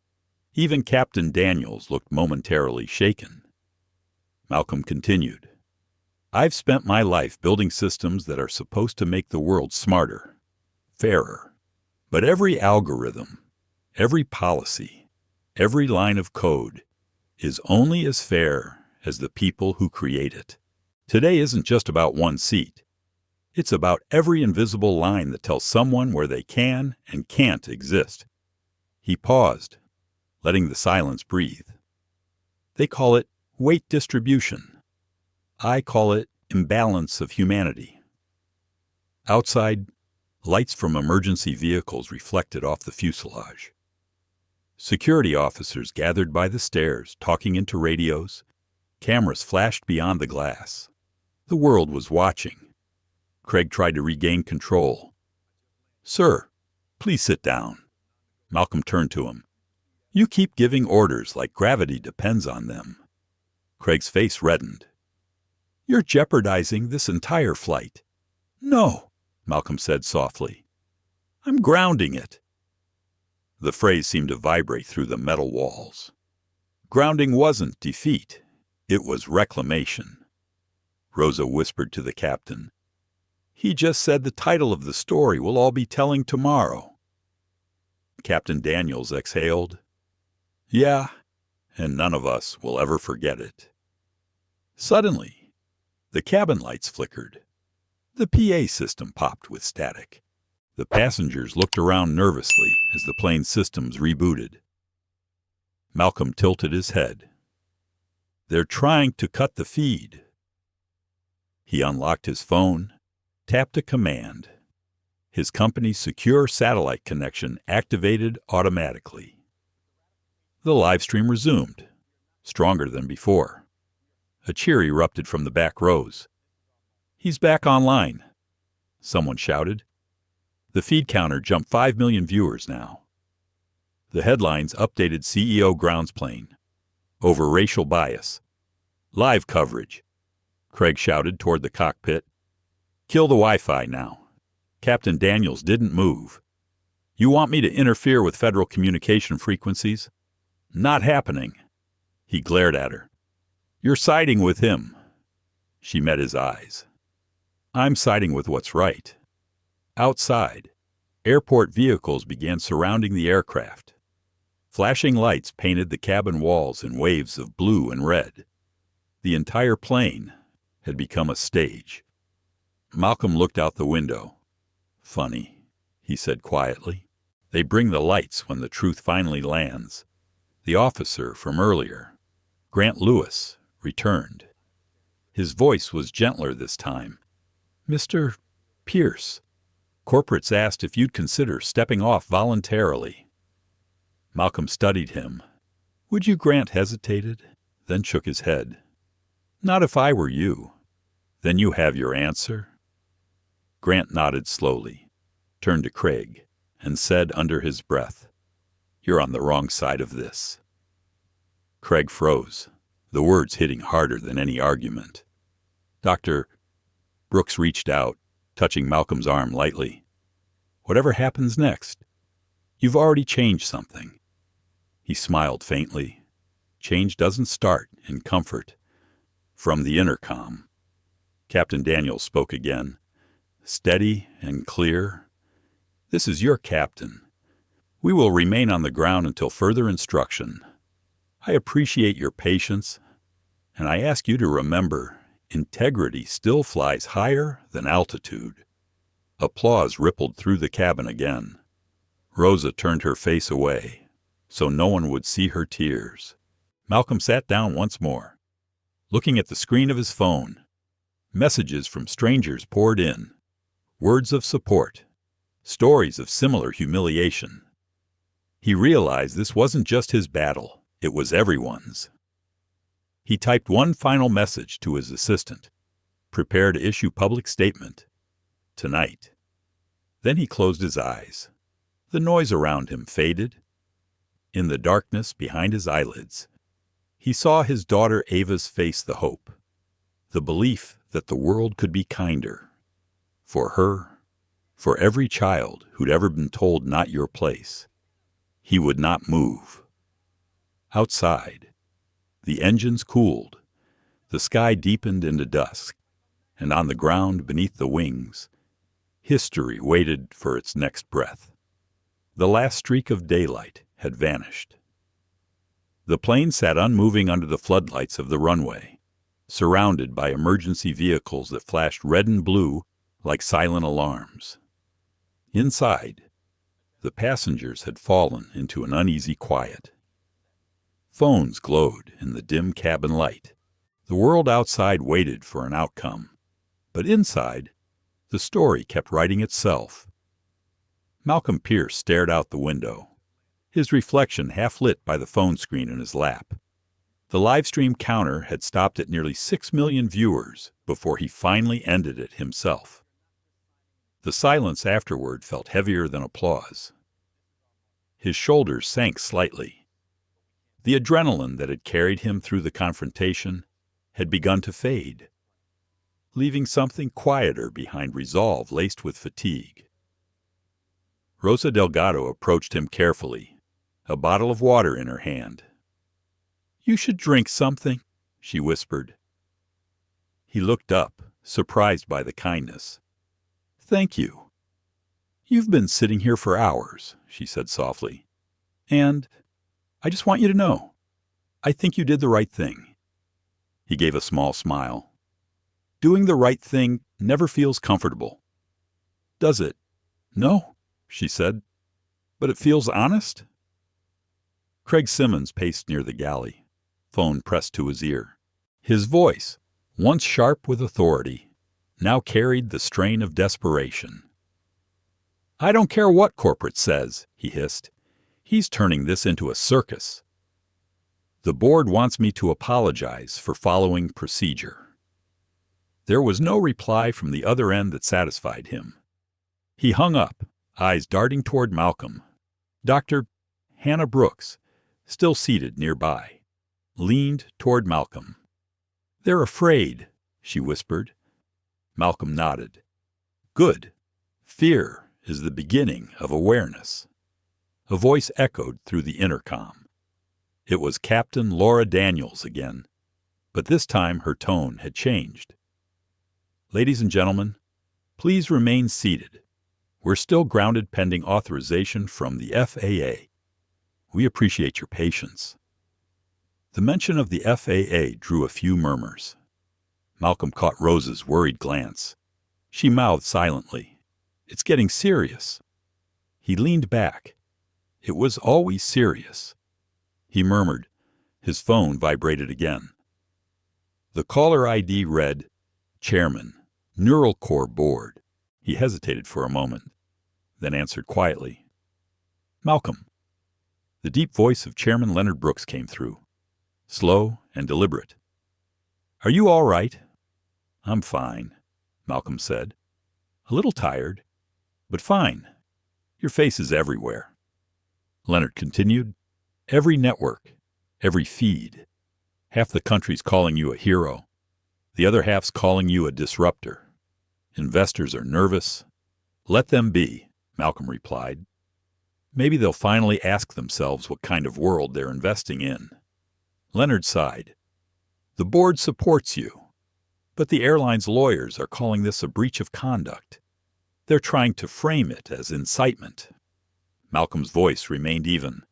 Even Captain Daniels looked momentarily shaken. Malcolm continued, "I've spent my life building systems that are supposed to make the world smarter, fairer. But every algorithm, every policy, every line of code is only as fair as the people who create it. Today isn't just about one seat. It's about every invisible line that tells someone where they can and can't exist." He paused, letting the silence breathe. "They call it weight distribution. I call it imbalance of humanity." Outside, lights from emergency vehicles reflected off the fuselage. Security officers gathered by the stairs, talking into radios. Cameras flashed beyond the glass. The world was watching. Craig tried to regain control. "Sir, please sit down." Malcolm turned to him. "You keep giving orders like gravity depends on them." Craig's face reddened. "You're jeopardizing this entire flight." "No," Malcolm said softly. "I'm grounding it." The phrase seemed to vibrate through the metal walls. Grounding wasn't defeat. It was reclamation. Rosa whispered to the captain, "He just said the title of the story we'll all be telling tomorrow." Captain Daniels exhaled. "Yeah, and none of us will ever forget it." Suddenly, The cabin lights flickered. The PA system popped with static. The passengers looked around nervously as the plane's systems rebooted. Malcolm tilted his head. "They're trying to cut the feed." He unlocked his phone, tapped a command. His company's secure satellite connection activated automatically. The live stream resumed, stronger than before. A cheer erupted from the back rows. "He's back online," someone shouted. The feed counter jumped 5 million viewers now. The headlines updated CEO groundsplane. Over racial bias. "Live coverage," Craig shouted toward the cockpit. "Kill the Wi-Fi now. Captain Daniels didn't move. You want me to interfere with federal communication frequencies? Not happening." He glared at her. "You're siding with him." She met his eyes. "I'm siding with what's right." Outside, airport vehicles began surrounding the aircraft. Flashing lights painted the cabin walls in waves of blue and red. The entire plane had become a stage. Malcolm looked out the window. "Funny," he said quietly. "They bring the lights when the truth finally lands." The officer from earlier, Grant Lewis, returned. His voice was gentler this time. "Mr. Pierce, corporates asked if you'd consider stepping off voluntarily." Malcolm studied him. "Would you?" Grant hesitated, then shook his head. "Not if I were you." "Then you have your answer?" Grant nodded slowly, turned to Craig, and said under his breath, "You're on the wrong side of this." Craig froze, the words hitting harder than any argument. "Dr." Brooks reached out, touching Malcolm's arm lightly. "Whatever happens next, you've already changed something." He smiled faintly. "Change doesn't start in comfort." From the intercom, Captain Daniels spoke again, steady and clear. "This is your captain. We will remain on the ground until further instruction. I appreciate your patience, and I ask you to remember, integrity still flies higher than altitude." Applause rippled through the cabin again. Rosa turned her face away, so no one would see her tears. Malcolm sat down once more, looking at the screen of his phone. Messages from strangers poured in. Words of support. Stories of similar humiliation. He realized this wasn't just his battle, it was everyone's. He typed one final message to his assistant. Prepare to issue public statement. Tonight. Then he closed his eyes. The noise around him faded. In the darkness behind his eyelids, he saw his daughter Ava's face the hope, the belief that the world could be kinder. For her, for every child who'd ever been told not your place. He would not move. Outside, the engines cooled, the sky deepened into dusk, and on the ground beneath the wings, history waited for its next breath. The last streak of daylight had vanished. The plane sat unmoving under the floodlights of the runway, surrounded by emergency vehicles that flashed red and blue like silent alarms. Inside, the passengers had fallen into an uneasy quiet. Phones glowed in the dim cabin light. The world outside waited for an outcome, but inside, the story kept writing itself. Malcolm Pierce stared out the window, his reflection half lit by the phone screen in his lap. The live stream counter had stopped at nearly 6 million viewers before he finally ended it himself. The silence afterward felt heavier than applause. His shoulders sank slightly. The adrenaline that had carried him through the confrontation had begun to fade, leaving something quieter behind resolve laced with fatigue. Rosa Delgado approached him carefully, a bottle of water in her hand. "You should drink something," she whispered. He looked up, surprised by the kindness. "Thank you." "You've been sitting here for hours," she said softly. "And I just want you to know, I think you did the right thing." He gave a small smile. Doing the right thing never feels comfortable. Does it? No, she said. But it feels honest? Craig Simmons paced near the galley, phone pressed to his ear. His voice, once sharp with authority, now carried the strain of desperation. I don't care what corporate says, he hissed. He's turning this into a circus. The board wants me to apologize for following procedure. There was no reply from the other end that satisfied him. He hung up, eyes darting toward Malcolm. Dr. Hannah Brooks, still seated nearby, leaned toward Malcolm. They're afraid, she whispered. Malcolm nodded. Good. Fear is the beginning of awareness. A voice echoed through the intercom. It was Captain Laura Daniels again, but this time her tone had changed. Ladies and gentlemen, please remain seated. We're still grounded pending authorization from the FAA. We appreciate your patience. The mention of the FAA drew a few murmurs. Malcolm caught Rosa's worried glance. She mouthed silently. It's getting serious. He leaned back. It was always serious. He murmured. His phone vibrated again. The caller ID read, Chairman, Neural Core Board. He hesitated for a moment, then answered quietly. Malcolm. The deep voice of Chairman Leonard Brooks came through, slow and deliberate. Are you all right? I'm fine, Malcolm said. A little tired, but fine. Your face is everywhere. Leonard continued. Every network, every feed. Half the country's calling you a hero. The other half's calling you a disruptor. Investors are nervous. Let them be, Malcolm replied. Maybe they'll finally ask themselves what kind of world they're investing in. Leonard sighed. The board supports you, but the airline's lawyers are calling this a breach of conduct. They're trying to frame it as incitement. Malcolm's voice remained even.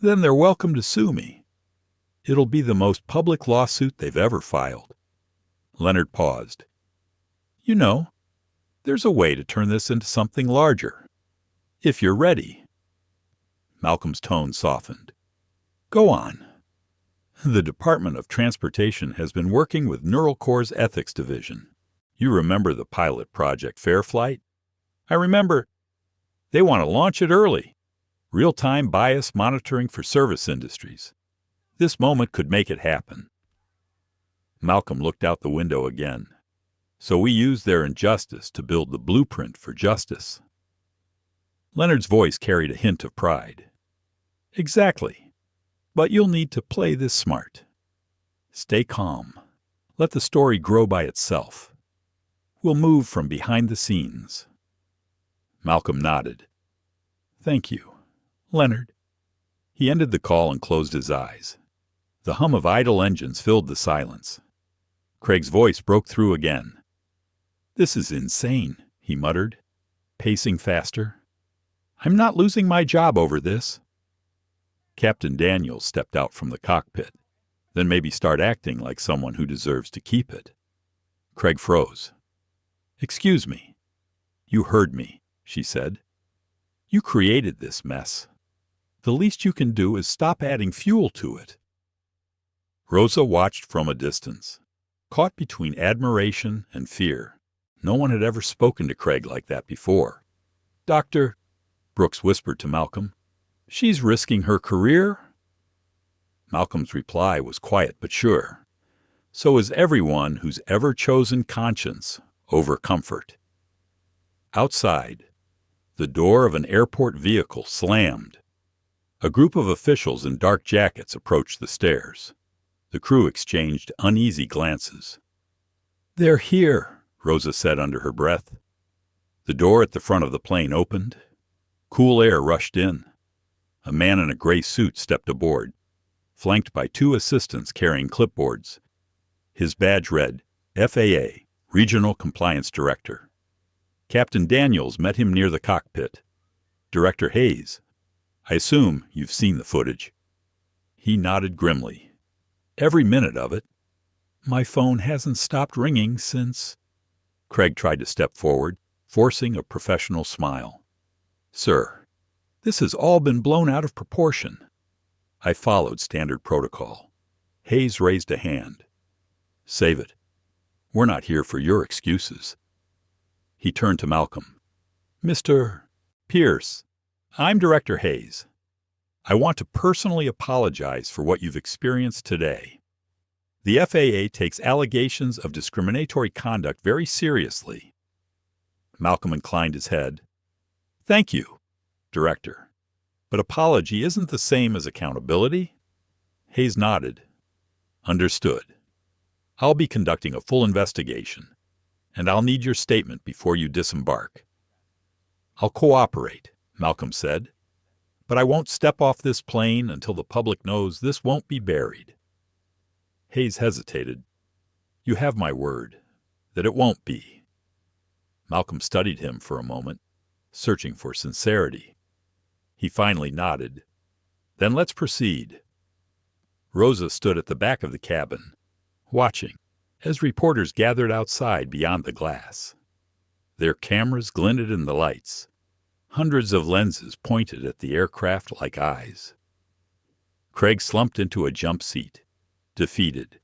Then they're welcome to sue me. It'll be the most public lawsuit they've ever filed. Leonard paused. You know, there's a way to turn this into something larger. If you're ready. Malcolm's tone softened. Go on. The Department of Transportation has been working with Neural Core's Ethics Division. You remember the pilot project Fairflight? I remember. They want to launch it early. Real-time bias monitoring for service industries. This moment could make it happen. Malcolm looked out the window again. So we use their injustice to build the blueprint for justice. Leonard's voice carried a hint of pride. Exactly. But you'll need to play this smart. Stay calm. Let the story grow by itself. We'll move from behind the scenes. Malcolm nodded. Thank you, Leonard. He ended the call and closed his eyes. The hum of idle engines filled the silence. Craig's voice broke through again. This is insane, he muttered, pacing faster. I'm not losing my job over this. Captain Daniels stepped out from the cockpit, then maybe start acting like someone who deserves to keep it. Craig froze. Excuse me. You heard me, she said. You created this mess. The least you can do is stop adding fuel to it. Rosa watched from a distance, caught between admiration and fear. No one had ever spoken to Craig like that before. Doctor, Brooks whispered to Malcolm, she's risking her career? Malcolm's reply was quiet but sure. So is everyone who's ever chosen conscience over comfort. Outside, the door of an airport vehicle slammed. A group of officials in dark jackets approached the stairs. The crew exchanged uneasy glances. They're here, Rosa said under her breath. The door at the front of the plane opened. Cool air rushed in. A man in a gray suit stepped aboard, flanked by two assistants carrying clipboards. His badge read, FAA, Regional Compliance Director. Captain Daniels met him near the cockpit. Director Hayes, I assume you've seen the footage. He nodded grimly. Every minute of it. My phone hasn't stopped ringing since... Craig tried to step forward, forcing a professional smile. Sir, this has all been blown out of proportion. I followed standard protocol. Hayes raised a hand. Save it. We're not here for your excuses. He turned to Malcolm. Mr. Pierce, I'm Director Hayes. I want to personally apologize for what you've experienced today. The FAA takes allegations of discriminatory conduct very seriously. Malcolm inclined his head. Thank you, Director. But apology isn't the same as accountability? Hayes nodded. Understood. I'll be conducting a full investigation, and I'll need your statement before you disembark. I'll cooperate, Malcolm said, but I won't step off this plane until the public knows this won't be buried. Hayes hesitated. You have my word that it won't be. Malcolm studied him for a moment, searching for sincerity. He finally nodded. Then let's proceed. Rosa stood at the back of the cabin, watching as reporters gathered outside beyond the glass. Their cameras glinted in the lights. Hundreds of lenses pointed at the aircraft like eyes. Craig slumped into a jump seat, defeated.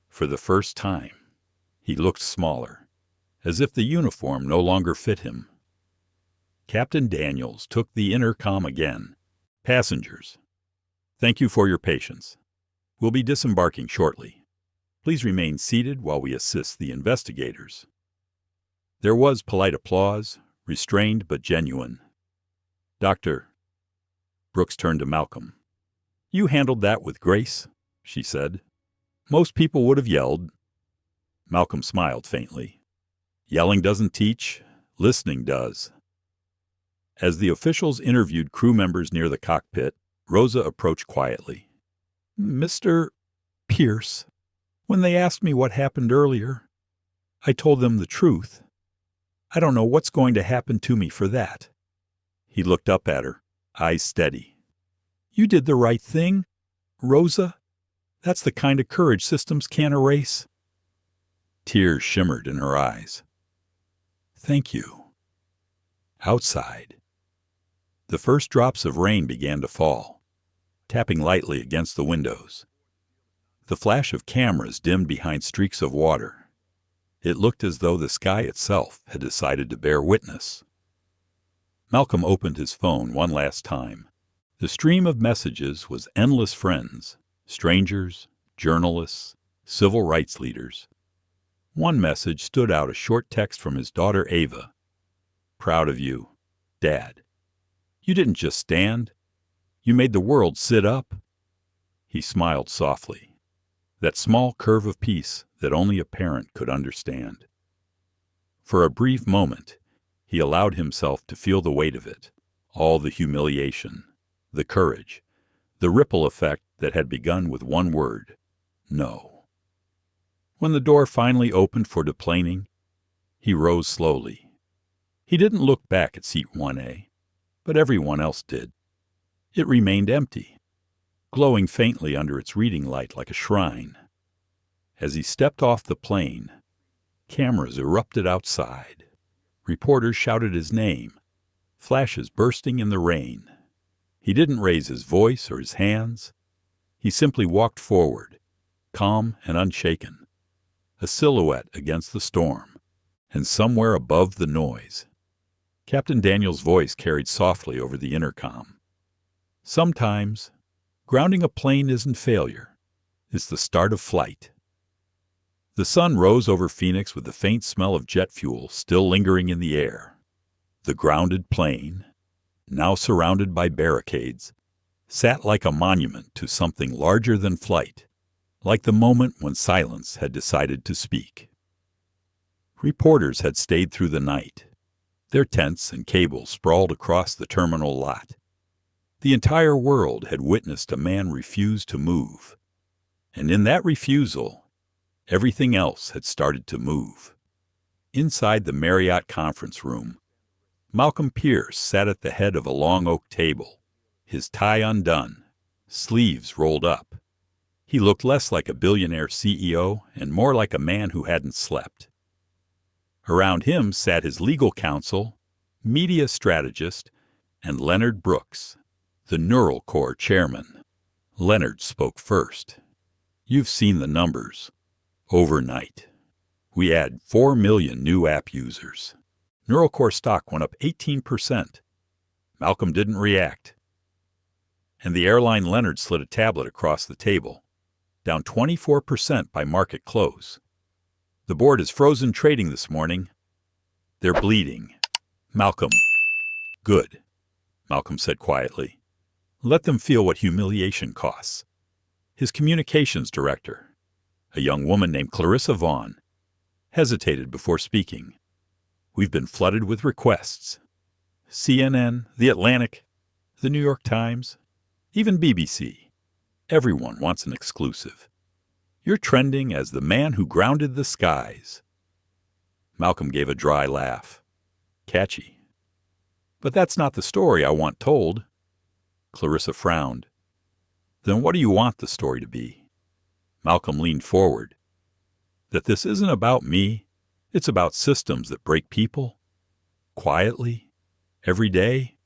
For the first time, he looked smaller, as if the uniform no longer fit him. Captain Daniels took the intercom again. Passengers, thank you for your patience. We'll be disembarking shortly. Please remain seated while we assist the investigators. There was polite applause, restrained but genuine. Doctor, Brooks turned to Malcolm. You handled that with grace, she said. Most people would have yelled. Malcolm smiled faintly. Yelling doesn't teach, listening does. As the officials interviewed crew members near the cockpit, Rosa approached quietly. Mr. Pierce, when they asked me what happened earlier, I told them the truth. I don't know what's going to happen to me for that. He looked up at her, eyes steady. You did the right thing, Rosa. That's the kind of courage systems can't erase. Tears shimmered in her eyes. Thank you. Outside, the first drops of rain began to fall, tapping lightly against the windows. The flash of cameras dimmed behind streaks of water. It looked as though the sky itself had decided to bear witness. Malcolm opened his phone one last time. The stream of messages was endless friends, strangers, journalists, civil rights leaders. One message stood out, a short text from his daughter Ava. Proud of you, Dad. You didn't just stand. You made the world sit up. He smiled softly. That small curve of peace that only a parent could understand. For a brief moment, he allowed himself to feel the weight of it, all the humiliation, the courage, the ripple effect that had begun with one word, no. When the door finally opened for deplaning, he rose slowly. He didn't look back at seat 1A, but everyone else did. It remained empty, glowing faintly under its reading light like a shrine. As he stepped off the plane, cameras erupted outside. Reporters shouted his name, flashes bursting in the rain. He didn't raise his voice or his hands. He simply walked forward, calm and unshaken, a silhouette against the storm, and somewhere above the noise. Captain Daniels' voice carried softly over the intercom. Sometimes, grounding a plane isn't failure. It's the start of flight. The sun rose over Phoenix with the faint smell of jet fuel still lingering in the air. The grounded plane, now surrounded by barricades, sat like a monument to something larger than flight, like the moment when silence had decided to speak. Reporters had stayed through the night. Their tents and cables sprawled across the terminal lot. The entire world had witnessed a man refuse to move. And in that refusal, everything else had started to move. Inside the Marriott conference room, Malcolm Pierce sat at the head of a long oak table, his tie undone, sleeves rolled up. He looked less like a billionaire CEO and more like a man who hadn't slept. Around him sat his legal counsel, media strategist, and Leonard Brooks, the Neural Corps chairman. Leonard spoke first. "You've seen the numbers. Overnight, we add 4 million new app users. Neural Corps stock went up 18%. Malcolm didn't react. And the airline Leonard slid a tablet across the table, down 24% by market close. The board is frozen trading this morning. They're bleeding." "Malcolm." "Good," Malcolm said quietly. "Let them feel what humiliation costs." His communications director, a young woman named Clarissa Vaughn, hesitated before speaking. "We've been flooded with requests. CNN, The Atlantic, The New York Times, even BBC. Everyone wants an exclusive. You're trending as the man who grounded the skies." Malcolm gave a dry laugh. "Catchy. But that's not the story I want told." Clarissa frowned. "Then what do you want the story to be?" Malcolm leaned forward. "That this isn't about me. It's about systems that break people. Quietly. Every day.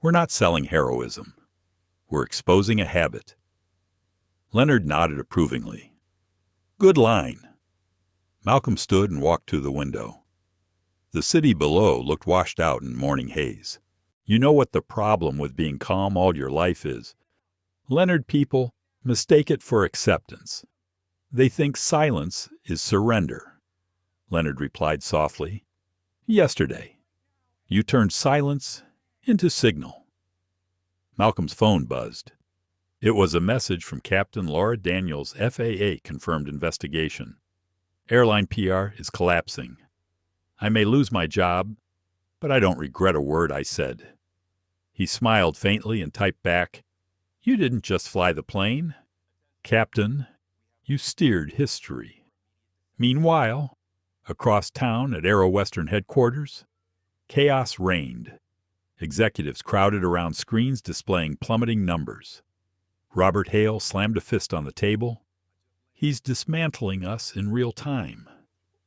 We're not selling heroism. We're exposing a habit." Leonard nodded approvingly. "Good line." Malcolm stood and walked to the window. The city below looked washed out in morning haze. You know what the problem with being calm all your life is. Leonard people mistake it for acceptance. They think silence is surrender. Leonard replied softly. "Yesterday, you turned silence into signal." Malcolm's phone buzzed. It was a message from Captain Laura Daniels' FAA-confirmed investigation. "Airline PR is collapsing. I may lose my job, but I don't regret a word I said." He smiled faintly and typed back, "You didn't just fly the plane, Captain. You steered history." Meanwhile, across town at Aero Western headquarters, chaos reigned. Executives crowded around screens displaying plummeting numbers. Robert Hale slammed a fist on the table. "He's dismantling us in real time.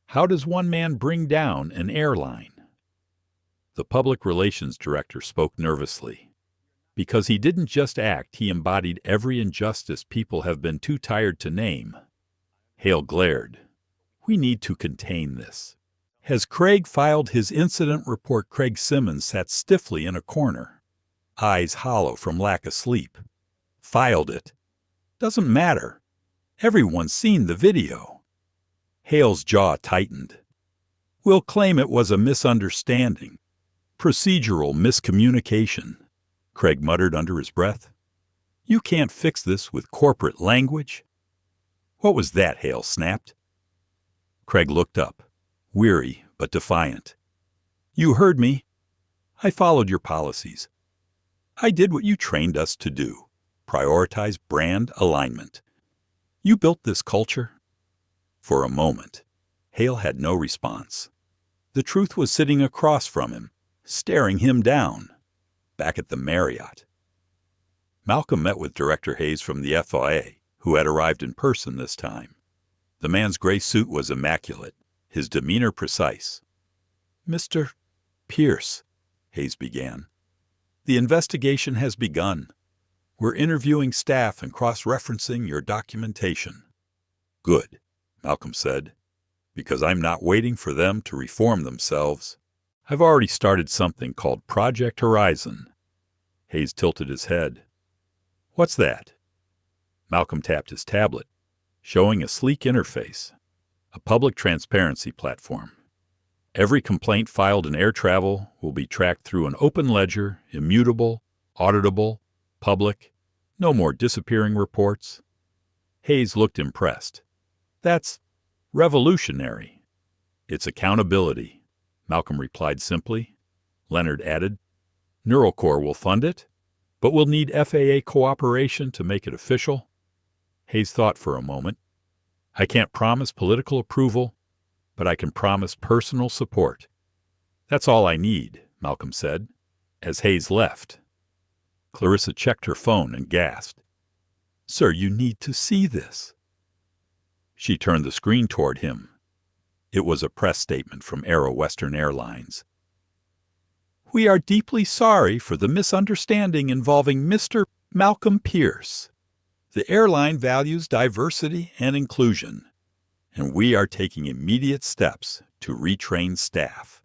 How does one man bring down an airline?" The public relations director spoke nervously. Because he didn't just act, he embodied every injustice people have been too tired to name. Hale glared. "We need to contain this." As Craig filed his incident report, Craig Simmons sat stiffly in a corner, eyes hollow from lack of sleep. "Filed it. Doesn't matter. Everyone's seen the video." Hale's jaw tightened. "We'll claim it was a misunderstanding. Procedural miscommunication," Craig muttered under his breath. "You can't fix this with corporate language." "What was that?" Hale snapped. Craig looked up, weary but defiant. "You heard me. I followed your policies. I did what you trained us to do, prioritize brand alignment. You built this culture." For a moment, Hale had no response. The truth was sitting across from him, staring him down, back at the Marriott. Malcolm met with Director Hayes from the FAA, who had arrived in person this time. The man's gray suit was immaculate, his demeanor precise. "Mr. Pierce," Hayes began, "the investigation has begun. We're interviewing staff and cross-referencing your documentation." "Good," Malcolm said, "because I'm not waiting for them to reform themselves. I've already started something called Project Horizon." Hayes tilted his head. "What's that?" Malcolm tapped his tablet, showing a sleek interface, a public transparency platform. Every complaint filed in air travel will be tracked through an open ledger, immutable, auditable, public, no more disappearing reports. Hayes looked impressed. "That's revolutionary." "It's accountability," Malcolm replied simply. Leonard added, "Neural Corps will fund it, but we'll need FAA cooperation to make it official." Hayes thought for a moment. "I can't promise political approval, but I can promise personal support." "That's all I need," Malcolm said, as Hayes left. Clarissa checked her phone and gasped. Sir, you need to see this. She turned the screen toward him. It was a press statement from Aero Western Airlines. We are deeply sorry for the misunderstanding involving Mr. Malcolm Pierce. The airline values diversity and inclusion, and we are taking immediate steps to retrain staff.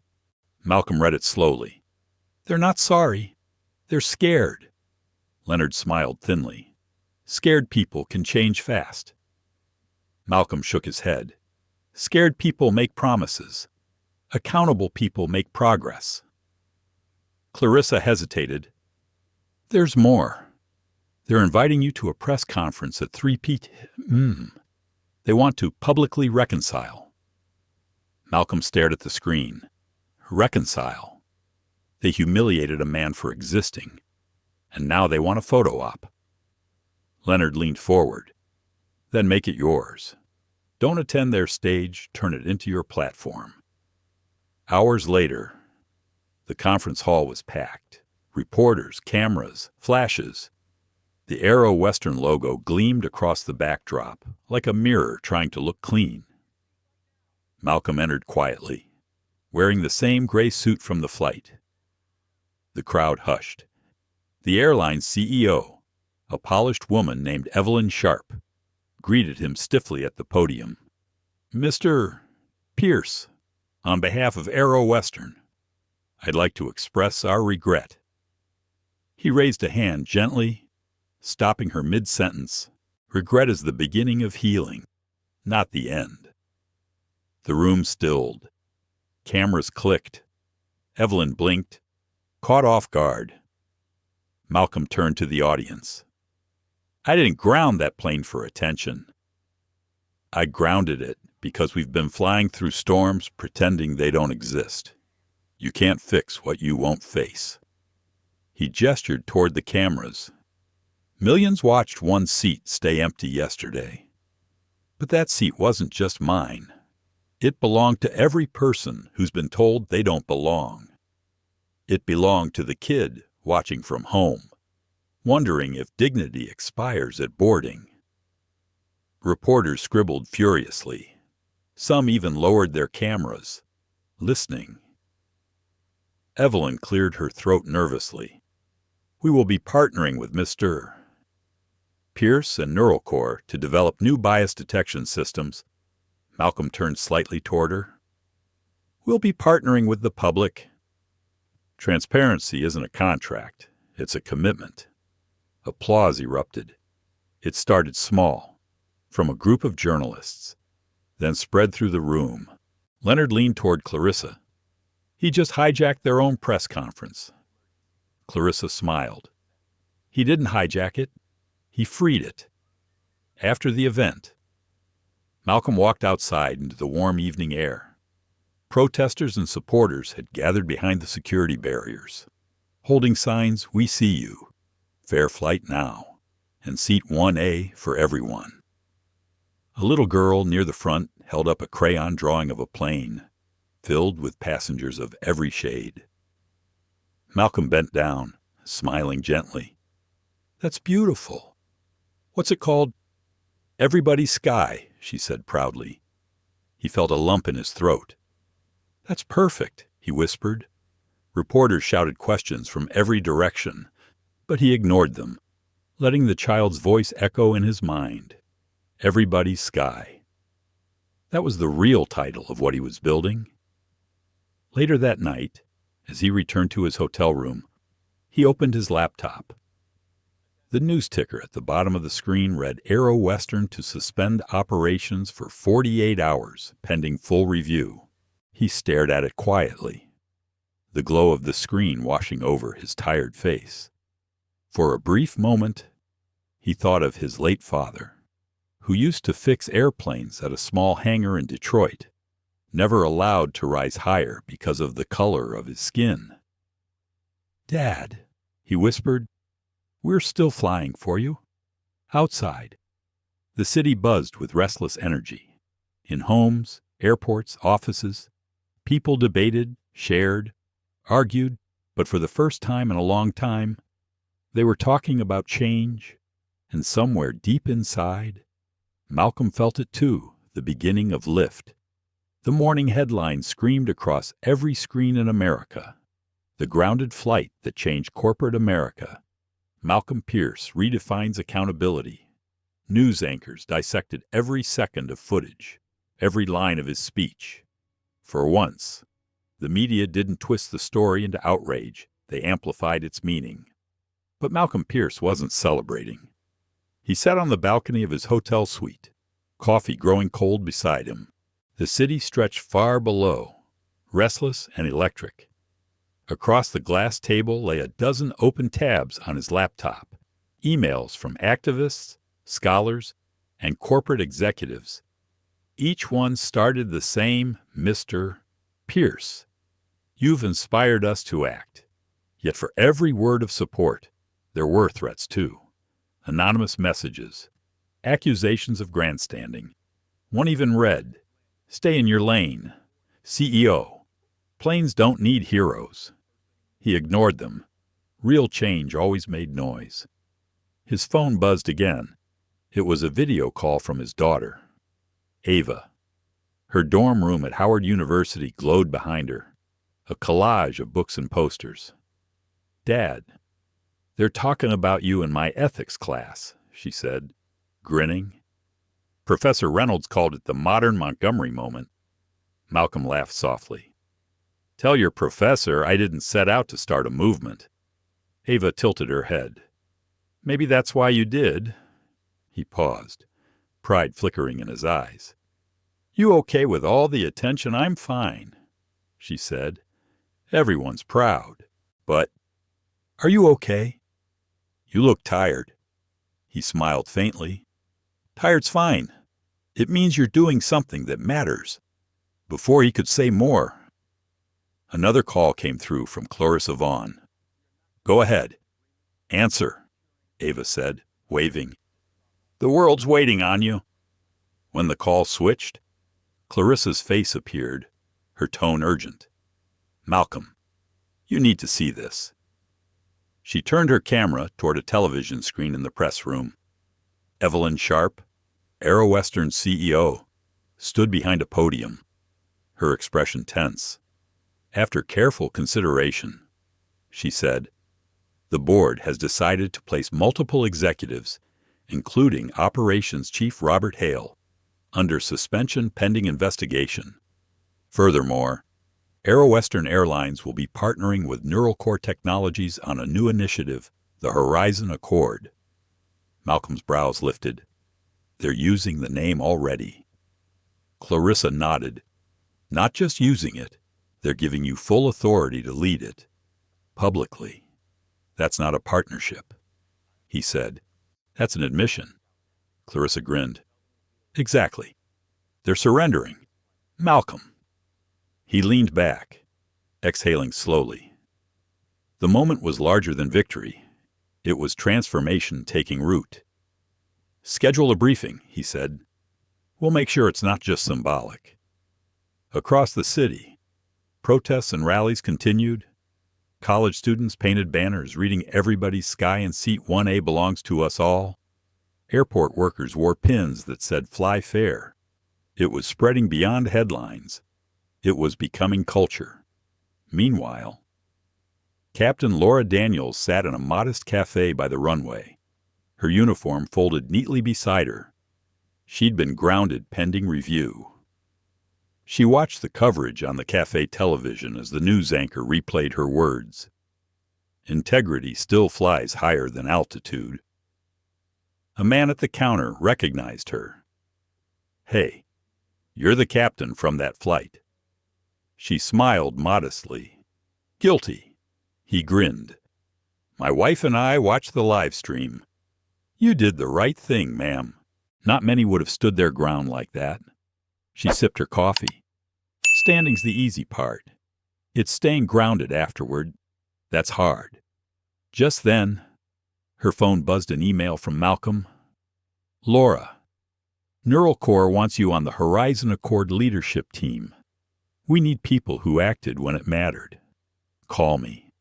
Malcolm read it slowly. They're not sorry. They're scared. Leonard smiled thinly. Scared people can change fast. Malcolm shook his head. Scared people make promises. Accountable people make progress. Clarissa hesitated. There's more. They're inviting you to a press conference at 3 p.m. They want to publicly reconcile. Malcolm stared at the screen. Reconcile. They humiliated a man for existing, and now they want a photo op. Leonard leaned forward. Then make it yours. Don't attend their stage, turn it into your platform. Hours later, the conference hall was packed. Reporters, cameras, flashes. The Aero Western logo gleamed across the backdrop, like a mirror trying to look clean. Malcolm entered quietly, wearing the same gray suit from the flight. The crowd hushed. The airline's CEO, a polished woman named Evelyn Sharp, greeted him stiffly at the podium. Mr. Pierce, on behalf of Aero Western, I'd like to express our regret. He raised a hand gently, stopping her mid-sentence. Regret is the beginning of healing, not the end. The room stilled. Cameras clicked. Evelyn blinked, caught off guard. Malcolm turned to the audience. I didn't ground that plane for attention. I grounded it because we've been flying through storms pretending they don't exist. You can't fix what you won't face. He gestured toward the cameras. Millions watched one seat stay empty yesterday. But that seat wasn't just mine. It belonged to every person who's been told they don't belong. It belonged to the kid watching from home, wondering if dignity expires at boarding. Reporters scribbled furiously. Some even lowered their cameras, listening. Evelyn cleared her throat nervously. We will be partnering with Mr. Pierce and NeuralCore to develop new bias detection systems. Malcolm turned slightly toward her. We'll be partnering with the public. Transparency isn't a contract. It's a commitment. Applause erupted. It started small, from a group of journalists, then spread through the room. Leonard leaned toward Clarissa. He just hijacked their own press conference. Clarissa smiled. He didn't hijack it. He freed it. After the event, Malcolm walked outside into the warm evening air. Protesters and supporters had gathered behind the security barriers, holding signs, "We see you," "Fair flight now," and "Seat 1A for everyone." A little girl near the front held up a crayon drawing of a plane, filled with passengers of every shade. Malcolm bent down, smiling gently. "That's beautiful. What's it called?" "Everybody's Sky," she said proudly. He felt a lump in his throat. "That's perfect," he whispered. Reporters shouted questions from every direction, but he ignored them, letting the child's voice echo in his mind. Everybody's Sky. That was the real title of what he was building. Later that night, as he returned to his hotel room, he opened his laptop. The news ticker at the bottom of the screen read Aero Western to suspend operations for 48 hours, pending full review. He stared at it quietly, the glow of the screen washing over his tired face. For a brief moment, he thought of his late father, who used to fix airplanes at a small hangar in Detroit, never allowed to rise higher because of the color of his skin. "Dad," he whispered, "we're still flying for you." Outside, the city buzzed with restless energy. In homes, airports, offices, people debated, shared, argued, but for the first time in a long time, they were talking about change And somewhere deep inside, Malcolm felt it too, the beginning of Lift. The morning headlines screamed across every screen in America. The grounded flight that changed corporate America. Malcolm Pierce redefines accountability. News anchors dissected every second of footage, every line of his speech. For once, the media didn't twist the story into outrage, they amplified its meaning. But Malcolm Pierce wasn't celebrating. He sat on the balcony of his hotel suite, coffee growing cold beside him. The city stretched far below, restless and electric. Across the glass table lay a dozen open tabs on his laptop, emails from activists, scholars, and corporate executives. Each one started the same Mr. Pierce. You've inspired us to act. Yet for every word of support, there were threats too. Anonymous messages, accusations of grandstanding. One even read, "Stay in your lane. CEO. Planes don't need heroes." He ignored them. Real change always made noise. His phone buzzed again. It was a video call from his daughter, Ava. Her dorm room at Howard University glowed behind her, a collage of books and posters. "Dad, they're talking about you in my ethics class," she said, grinning. Professor Reynolds called it the modern Montgomery moment. Malcolm laughed softly. "Tell your professor I didn't set out to start a movement." Ava tilted her head. "Maybe that's why you did." He paused, pride flickering in his eyes. "You okay with all the attention?" "I'm fine," she said. "Everyone's proud. But are you okay? You look tired." He smiled faintly. "Tired's fine. It means you're doing something that matters." Before he could say more, another call came through from Clarissa Vaughn. "Go ahead. Answer," Ava said, waving. "The world's waiting on you." When the call switched, Clarissa's face appeared, her tone urgent. "Malcolm, you need to see this." She turned her camera toward a television screen in the press room. Evelyn Sharp, Aero Western CEO, stood behind a podium, her expression tense. After careful consideration, she said, "The board has decided to place multiple executives, including Operations Chief Robert Hale, under suspension pending investigation. Furthermore, Aero Western Airlines will be partnering with NeuralCore Technologies on a new initiative, the Horizon Accord." Malcolm's brows lifted. "They're using the name already." Clarissa nodded. "Not just using it, they're giving you full authority to lead it. Publicly. That's not a partnership." He said, "That's an admission." Clarissa grinned. "Exactly. They're surrendering. Malcolm." He leaned back, exhaling slowly. The moment was larger than victory. It was transformation taking root. "Schedule a briefing," he said. "We'll make sure it's not just symbolic." Across the city, protests and rallies continued. College students painted banners reading "Everybody's Sky in Seat 1A belongs to us all." Airport workers wore pins that said "Fly Fair." It was spreading beyond headlines. It was becoming culture. Meanwhile, Captain Laura Daniels sat in a modest cafe by the runway, her uniform folded neatly beside her. She'd been grounded pending review. She watched the coverage on the cafe television as the news anchor replayed her words. "Integrity still flies higher than altitude." A man at the counter recognized her. "Hey, you're the captain from that flight." She smiled modestly. "Guilty." He grinned. "My wife and I watched the live stream." "You did the right thing, ma'am. Not many would have stood their ground like that." She sipped her coffee. "Standing's the easy part. It's staying grounded afterward. That's hard." Just then, her phone buzzed an email from Malcolm. "Laura, NeuralCore wants you on the Horizon Accord leadership team. We need people who acted when it mattered. Call me."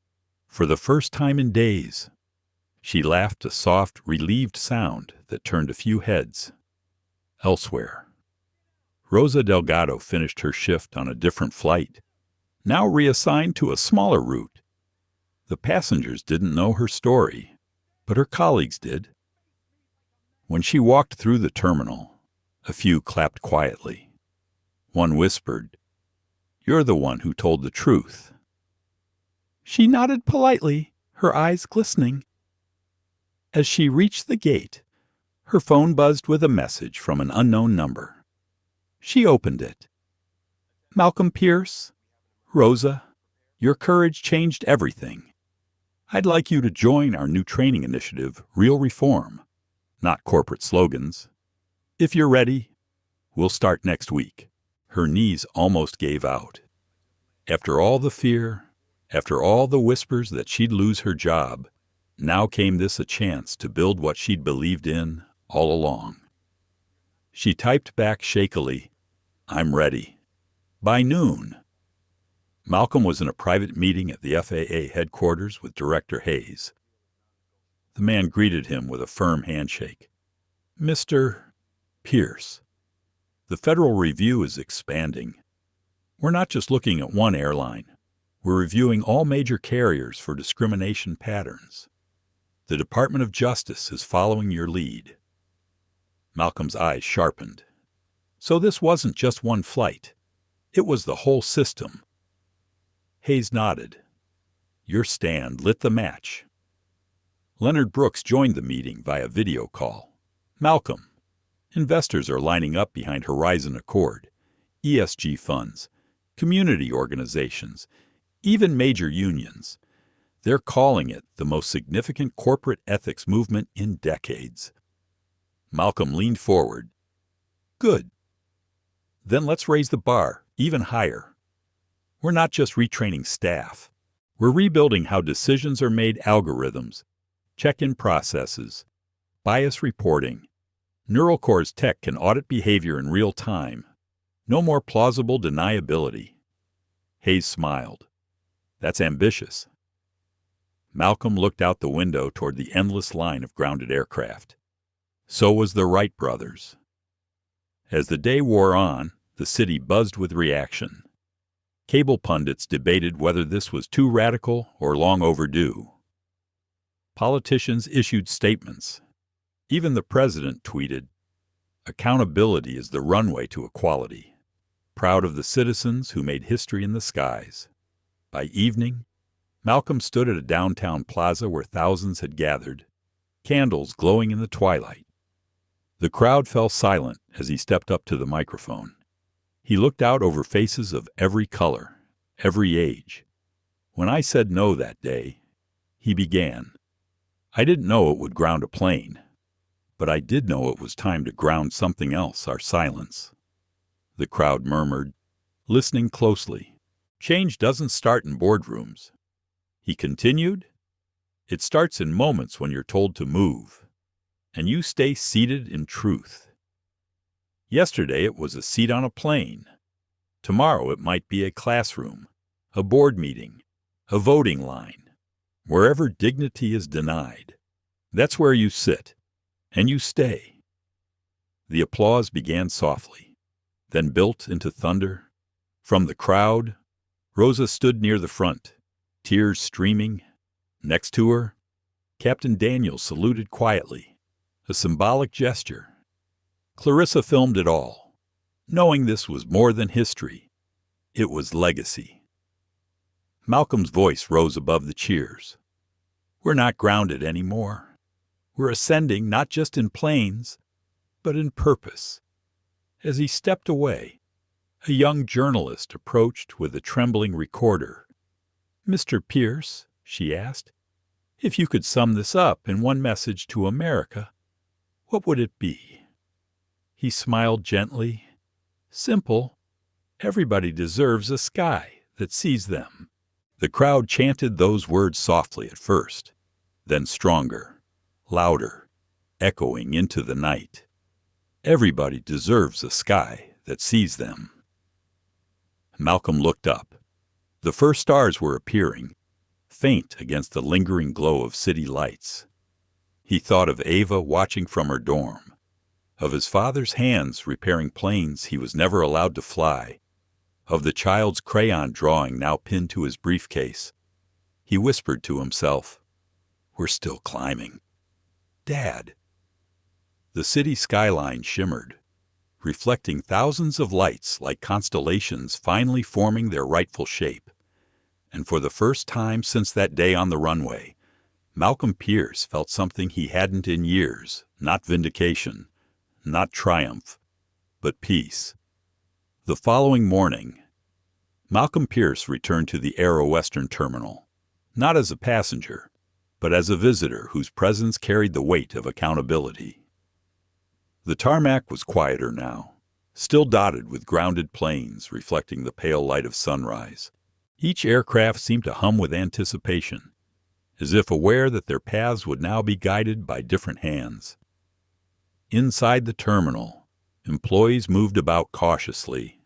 For the first time in days, She laughed a soft, relieved sound that turned a few heads elsewhere. Rosa Delgado finished her shift on a different flight, now reassigned to a smaller route. The passengers didn't know her story, but her colleagues did. When she walked through the terminal, a few clapped quietly. One whispered, "You're the one who told the truth." She nodded politely, her eyes glistening. As she reached the gate, her phone buzzed with a message from an unknown number. She opened it. "Malcolm Pierce, Rosa, your courage changed everything. I'd like you to join our new training initiative, Real Reform, not corporate slogans. If you're ready, we'll start next week." Her knees almost gave out. After all the fear, after all the whispers that she'd lose her job, now came this a chance to build what she'd believed in all along. She typed back shakily, "I'm ready." By noon, Malcolm was in a private meeting at the FAA headquarters with Director Hayes. The man greeted him with a firm handshake. "Mr. Pierce, the Federal Review is expanding. We're not just looking at one airline. We're reviewing all major carriers for discrimination patterns. The Department of Justice is following your lead." Malcolm's eyes sharpened. So this wasn't just one flight. It was the whole system. Hayes nodded. Your stand lit the match. Leonard Brooks joined the meeting via video call. "Malcolm, investors are lining up behind Horizon Accord, ESG funds, community organizations, even major unions. They're calling it the most significant corporate ethics movement in decades." Malcolm leaned forward. "Good. Then let's raise the bar even higher. We're not just retraining staff. We're rebuilding how decisions are made, algorithms, check-in processes, bias reporting. Neural Core's tech can audit behavior in real time. No more plausible deniability." Hayes smiled. "That's ambitious." Malcolm looked out the window toward the endless line of grounded aircraft. So was the Wright brothers. As the day wore on, the city buzzed with reaction. Cable pundits debated whether this was too radical or long overdue. Politicians issued statements. Even the president tweeted, "Accountability is the runway to equality." Proud of the citizens who made history in the skies. By evening, Malcolm stood at a downtown plaza where thousands had gathered, candles glowing in the twilight. The crowd fell silent as he stepped up to the microphone. He looked out over faces of every color, every age. "When I said no that day," he began, "I didn't know it would ground a plane, but I did know it was time to ground something else, our silence." The crowd murmured, listening closely. "Change doesn't start in boardrooms." He continued, "It starts in moments when you're told to move, and you stay seated in truth. Yesterday it was a seat on a plane. Tomorrow it might be a classroom, a board meeting, a voting line. Wherever dignity is denied, that's where you sit, and you stay." The applause began softly, then built into thunder. From the crowd, Rosa stood near the front, tears streaming. Next to her, Captain Daniels saluted quietly, a symbolic gesture. Clarissa filmed it all, knowing this was more than history. It was legacy. Malcolm's voice rose above the cheers. "We're not grounded anymore. We're ascending not just in planes, but in purpose." As he stepped away, a young journalist approached with a trembling recorder. "Mr. Pierce," she asked, "if you could sum this up in one message to America, what would it be?" He smiled gently. "Simple. Everybody deserves a sky that sees them." The crowd chanted those words softly at first, then stronger, louder, echoing into the night. Everybody deserves a sky that sees them. Malcolm looked up. The first stars were appearing, faint against the lingering glow of city lights. He thought of Ava watching from her dorm, of his father's hands repairing planes he was never allowed to fly, of the child's crayon drawing now pinned to his briefcase. He whispered to himself, "We're still climbing. Dad." The city skyline shimmered, reflecting thousands of lights like constellations finally forming their rightful shape. And for the first time since that day on the runway, Malcolm Pierce felt something he hadn't in years, not vindication, not triumph, but peace. The following morning, Malcolm Pierce returned to the Aero Western terminal, not as a passenger, but as a visitor whose presence carried the weight of accountability. The tarmac was quieter now, still dotted with grounded planes reflecting the pale light of sunrise. Each aircraft seemed to hum with anticipation, as if aware that their paths would now be guided by different hands. Inside the terminal, employees moved about cautiously.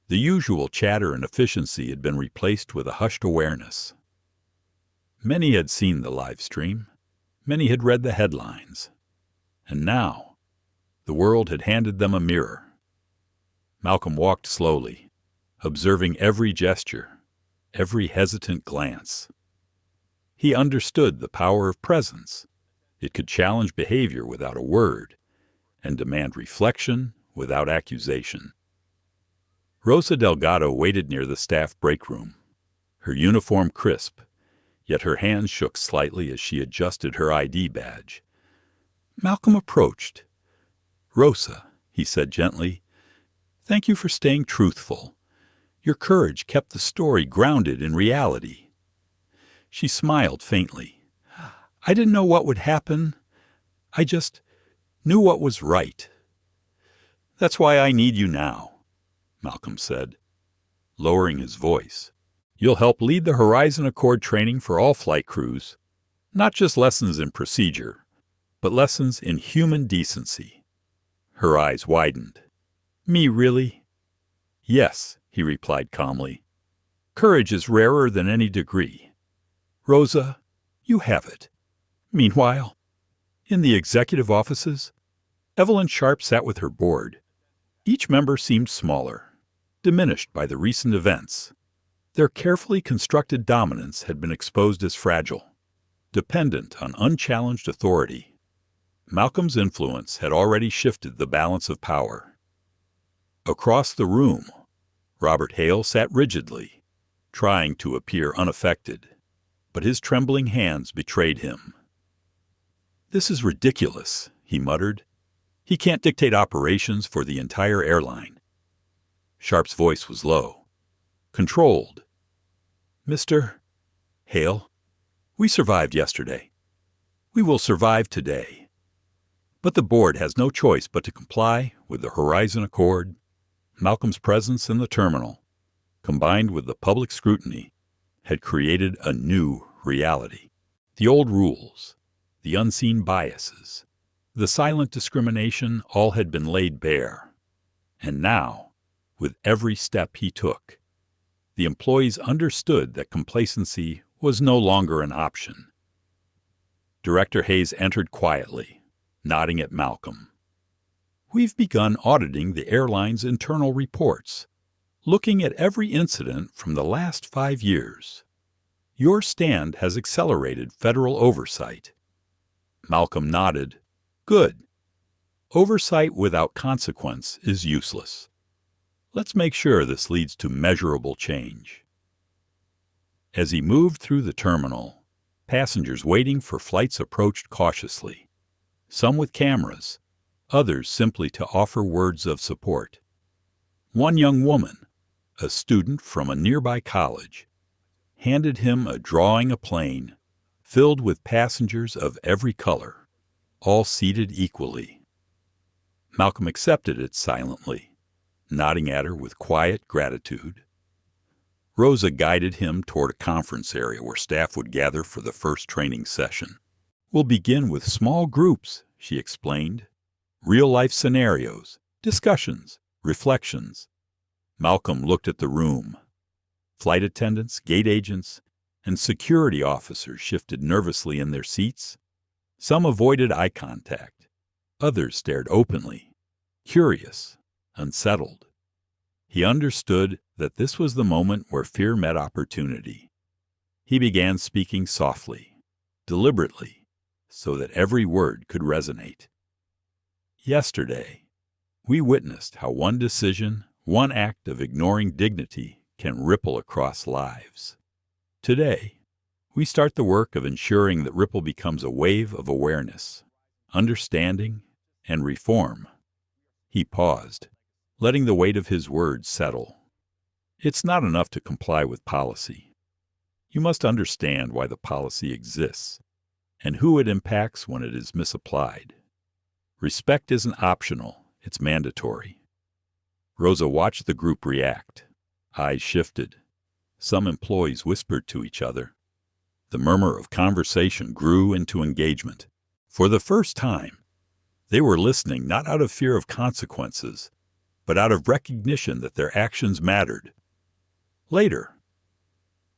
The usual chatter and efficiency had been replaced with a hushed awareness. Many had seen the live stream. Many had read the headlines. And now, the world had handed them a mirror. Malcolm walked slowly, observing every gesture, every hesitant glance. He understood the power of presence. It could challenge behavior without a word, and demand reflection without accusation. Rosa Delgado waited near the staff break room, her uniform crisp, yet her hands shook slightly as she adjusted her ID badge. Malcolm approached. "Rosa," he said gently, "thank you for staying truthful. Your courage kept the story grounded in reality." She smiled faintly. "I didn't know what would happen. I just knew what was right." "That's why I need you now," Malcolm said, lowering his voice. "You'll help lead the Horizon Accord training for all flight crews, not just lessons in procedure, but lessons in human decency." Her eyes widened. "Me, really?" "Yes," he replied calmly. "Courage is rarer than any degree. Rosa, you have it." Meanwhile, in the executive offices, Evelyn Sharp sat with her board. Each member seemed smaller, diminished by the recent events. Their carefully constructed dominance had been exposed as fragile, dependent on unchallenged authority. Malcolm's influence had already shifted the balance of power. Across the room, Robert Hale sat rigidly, trying to appear unaffected, but his trembling hands betrayed him. "This is ridiculous," he muttered. "He can't dictate operations for the entire airline." Sharp's voice was low, controlled. "Mr. Hale, we survived yesterday. We will survive today. But the board has no choice but to comply with the Horizon Accord." Malcolm's presence in the terminal, combined with the public scrutiny, had created a new reality. The old rules, the unseen biases, the silent discrimination all had been laid bare. And now, with every step he took, the employees understood that complacency was no longer an option. Director Hayes entered quietly, nodding at Malcolm. "We've begun auditing the airline's internal reports, looking at every incident from the last 5 years. Your stand has accelerated federal oversight." Malcolm nodded. "Good. Oversight without consequence is useless. Let's make sure this leads to measurable change." As he moved through the terminal, passengers waiting for flights approached cautiously, some with cameras, others simply to offer words of support. One young woman, a student from a nearby college, handed him a drawing a plane filled with passengers of every color, all seated equally. Malcolm accepted it silently, nodding at her with quiet gratitude. Rosa guided him toward a conference area where staff would gather for the first training session. "We'll begin with small groups," she explained. "Real-life scenarios, discussions, reflections." Malcolm looked at the room. Flight attendants, gate agents, and security officers shifted nervously in their seats. Some avoided eye contact. Others stared openly, curious, unsettled. He understood that this was the moment where fear met opportunity. He began speaking softly, deliberately, so that every word could resonate. Yesterday, we witnessed how one decision, one act of ignoring dignity can ripple across lives. Today, we start the work of ensuring that ripple becomes a wave of awareness, understanding, and reform. He paused, letting the weight of his words settle. It's not enough to comply with policy. You must understand why the policy exists and who it impacts when it is misapplied. Respect isn't optional, it's mandatory. Rosa watched the group react. Eyes shifted. Some employees whispered to each other. The murmur of conversation grew into engagement. For the first time, they were listening not out of fear of consequences, but out of recognition that their actions mattered. Later,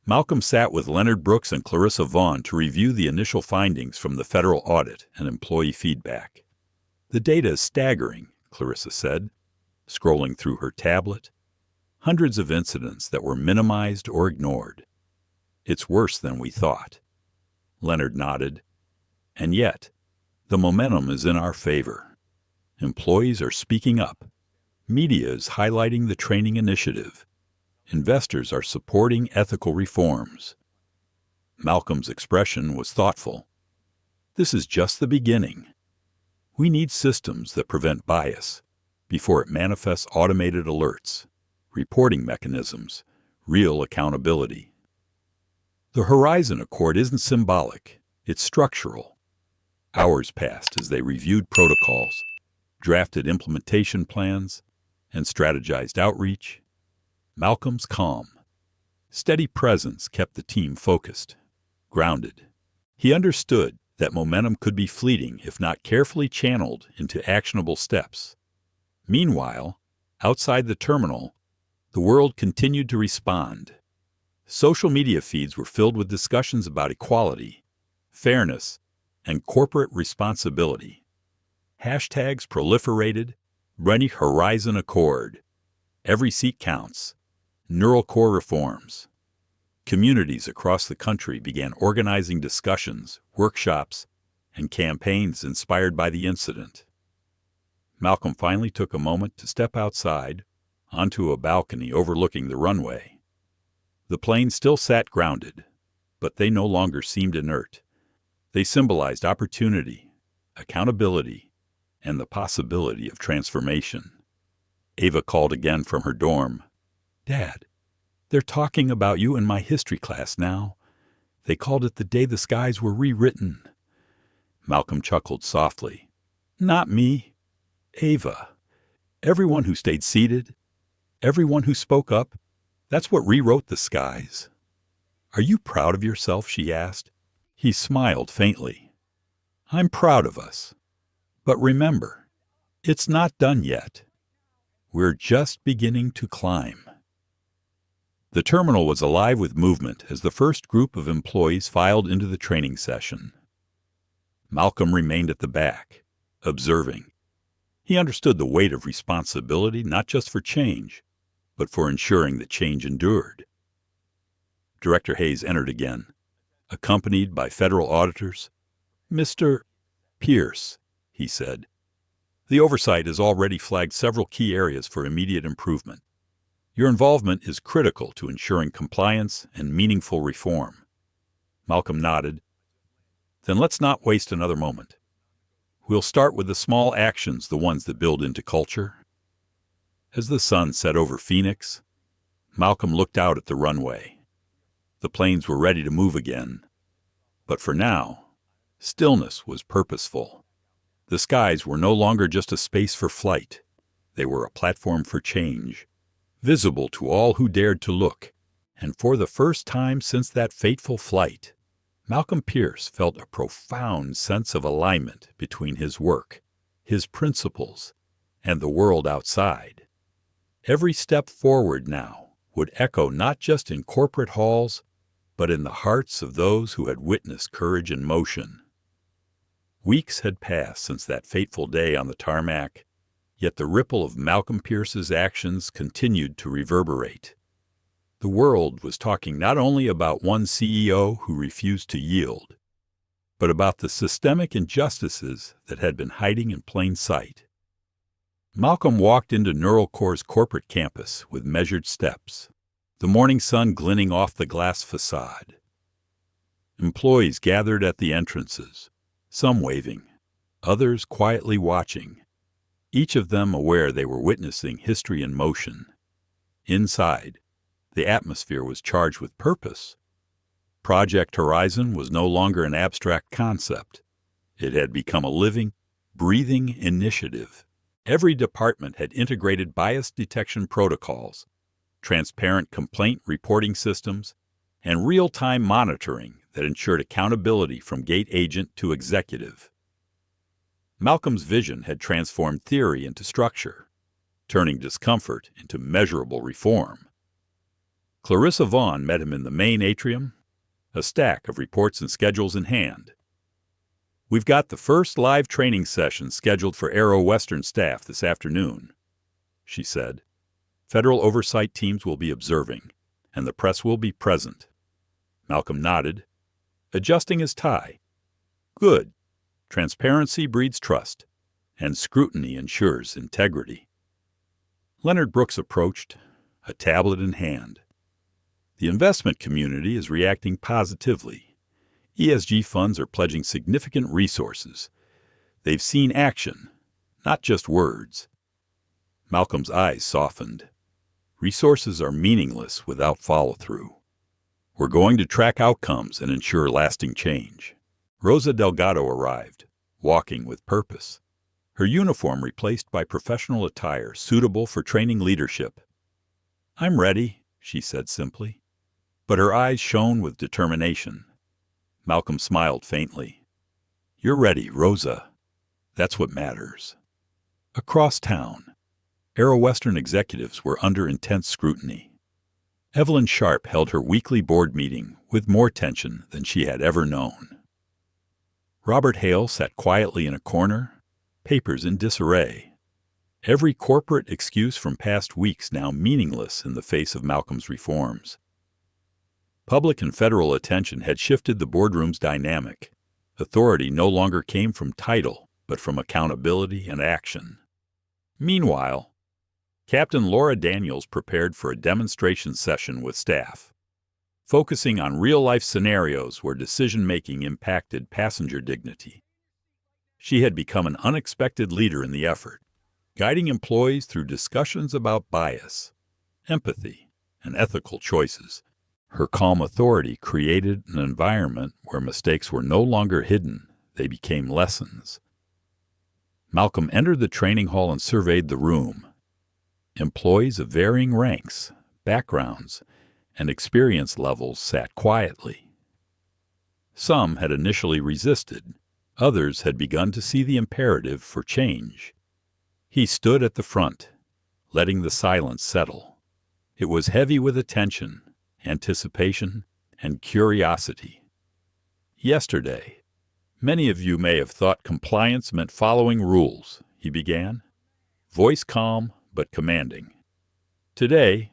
Malcolm sat with Leonard Brooks and Clarissa Vaughn to review the initial findings from the federal audit and employee feedback. "The data is staggering," Clarissa said, scrolling through her tablet. "Hundreds of incidents that were minimized or ignored. It's worse than we thought." Leonard nodded. "And yet, the momentum is in our favor. Employees are speaking up. Media is highlighting the training initiative. Investors are supporting ethical reforms." Malcolm's expression was thoughtful. "This is just the beginning. We need systems that prevent bias before it manifests automated alerts, reporting mechanisms, real accountability." The Horizon Accord isn't symbolic, it's structural. Hours passed as they reviewed protocols, drafted implementation plans, and strategized outreach. Malcolm's calm, steady presence kept the team focused, grounded. He understood that momentum could be fleeting if not carefully channeled into actionable steps. Meanwhile, outside the terminal, the world continued to respond. Social media feeds were filled with discussions about equality, fairness, and corporate responsibility. Hashtags proliferated, Ready Horizon Accord, Every Seat Counts, Neural Core Reforms. Communities across the country began organizing discussions, workshops, and campaigns inspired by the incident. Malcolm finally took a moment to step outside, onto a balcony overlooking the runway. The planes still sat grounded, but they no longer seemed inert. They symbolized opportunity, accountability, and the possibility of transformation. Ava called again from her dorm. "Dad, they're talking about you in my history class now. They called it the day the skies were rewritten." Malcolm chuckled softly. "Not me. Ava. Everyone who stayed seated, everyone who spoke up, that's what rewrote the skies." "Are you proud of yourself?" she asked. He smiled faintly. "I'm proud of us. But remember, it's not done yet. We're just beginning to climb." The terminal was alive with movement as the first group of employees filed into the training session. Malcolm remained at the back, observing. He understood the weight of responsibility not just for change, but for ensuring that change endured. Director Hayes entered again, accompanied by federal auditors. "Mr. Pierce," he said, "the oversight has already flagged several key areas for immediate improvement. Your involvement is critical to ensuring compliance and meaningful reform." Malcolm nodded. "Then let's not waste another moment. We'll start with the small actions, the ones that build into culture." As the sun set over Phoenix, Malcolm looked out at the runway. The planes were ready to move again. But for now, stillness was purposeful. The skies were no longer just a space for flight. They were a platform for change, visible to all who dared to look. And for the first time since that fateful flight, Malcolm Pierce felt a profound sense of alignment between his work, his principles, and the world outside. Every step forward now would echo not just in corporate halls, but in the hearts of those who had witnessed courage in motion. Weeks had passed since that fateful day on the tarmac, yet the ripple of Malcolm Pierce's actions continued to reverberate. The world was talking not only about one CEO who refused to yield, but about the systemic injustices that had been hiding in plain sight. Malcolm walked into NeuralCore's corporate campus with measured steps, the morning sun glinting off the glass facade. Employees gathered at the entrances, some waving, others quietly watching, each of them aware they were witnessing history in motion. Inside, the atmosphere was charged with purpose. Project Horizon was no longer an abstract concept. It had become a living, breathing initiative. Every department had integrated bias detection protocols, transparent complaint reporting systems, and real-time monitoring that ensured accountability from gate agent to executive. Malcolm's vision had transformed theory into structure, turning discomfort into measurable reform. Clarissa Vaughn met him in the main atrium, a stack of reports and schedules in hand. "We've got the first live training session scheduled for Aero Western staff this afternoon," she said. "Federal oversight teams will be observing, and the press will be present." Malcolm nodded, adjusting his tie. "Good. Transparency breeds trust, and scrutiny ensures integrity." Leonard Brooks approached, a tablet in hand. "The investment community is reacting positively. ESG funds are pledging significant resources. They've seen action, not just words." Malcolm's eyes softened. Resources are meaningless without follow-through. "We're going to track outcomes and ensure lasting change." Rosa Delgado arrived, walking with purpose, her uniform replaced by professional attire suitable for training leadership. "I'm ready," she said simply, but her eyes shone with determination. Malcolm smiled faintly. "You're ready, Rosa. That's what matters." Across town, Aero Western executives were under intense scrutiny. Evelyn Sharp held her weekly board meeting with more tension than she had ever known. Robert Hale sat quietly in a corner, papers in disarray. Every corporate excuse from past weeks now meaningless in the face of Malcolm's reforms. Public and federal attention had shifted the boardroom's dynamic. Authority no longer came from title, but from accountability and action. Meanwhile, Captain Laura Daniels prepared for a demonstration session with staff, focusing on real-life scenarios where decision-making impacted passenger dignity. She had become an unexpected leader in the effort, guiding employees through discussions about bias, empathy, and ethical choices. Her calm authority created an environment where mistakes were no longer hidden, they became lessons. Malcolm entered the training hall and surveyed the room. Employees of varying ranks, backgrounds, and experience levels sat quietly. Some had initially resisted, others had begun to see the imperative for change. He stood at the front, letting the silence settle. It was heavy with attention, anticipation, and curiosity. "Yesterday, many of you may have thought compliance meant following rules," he began, voice calm but commanding. "Today,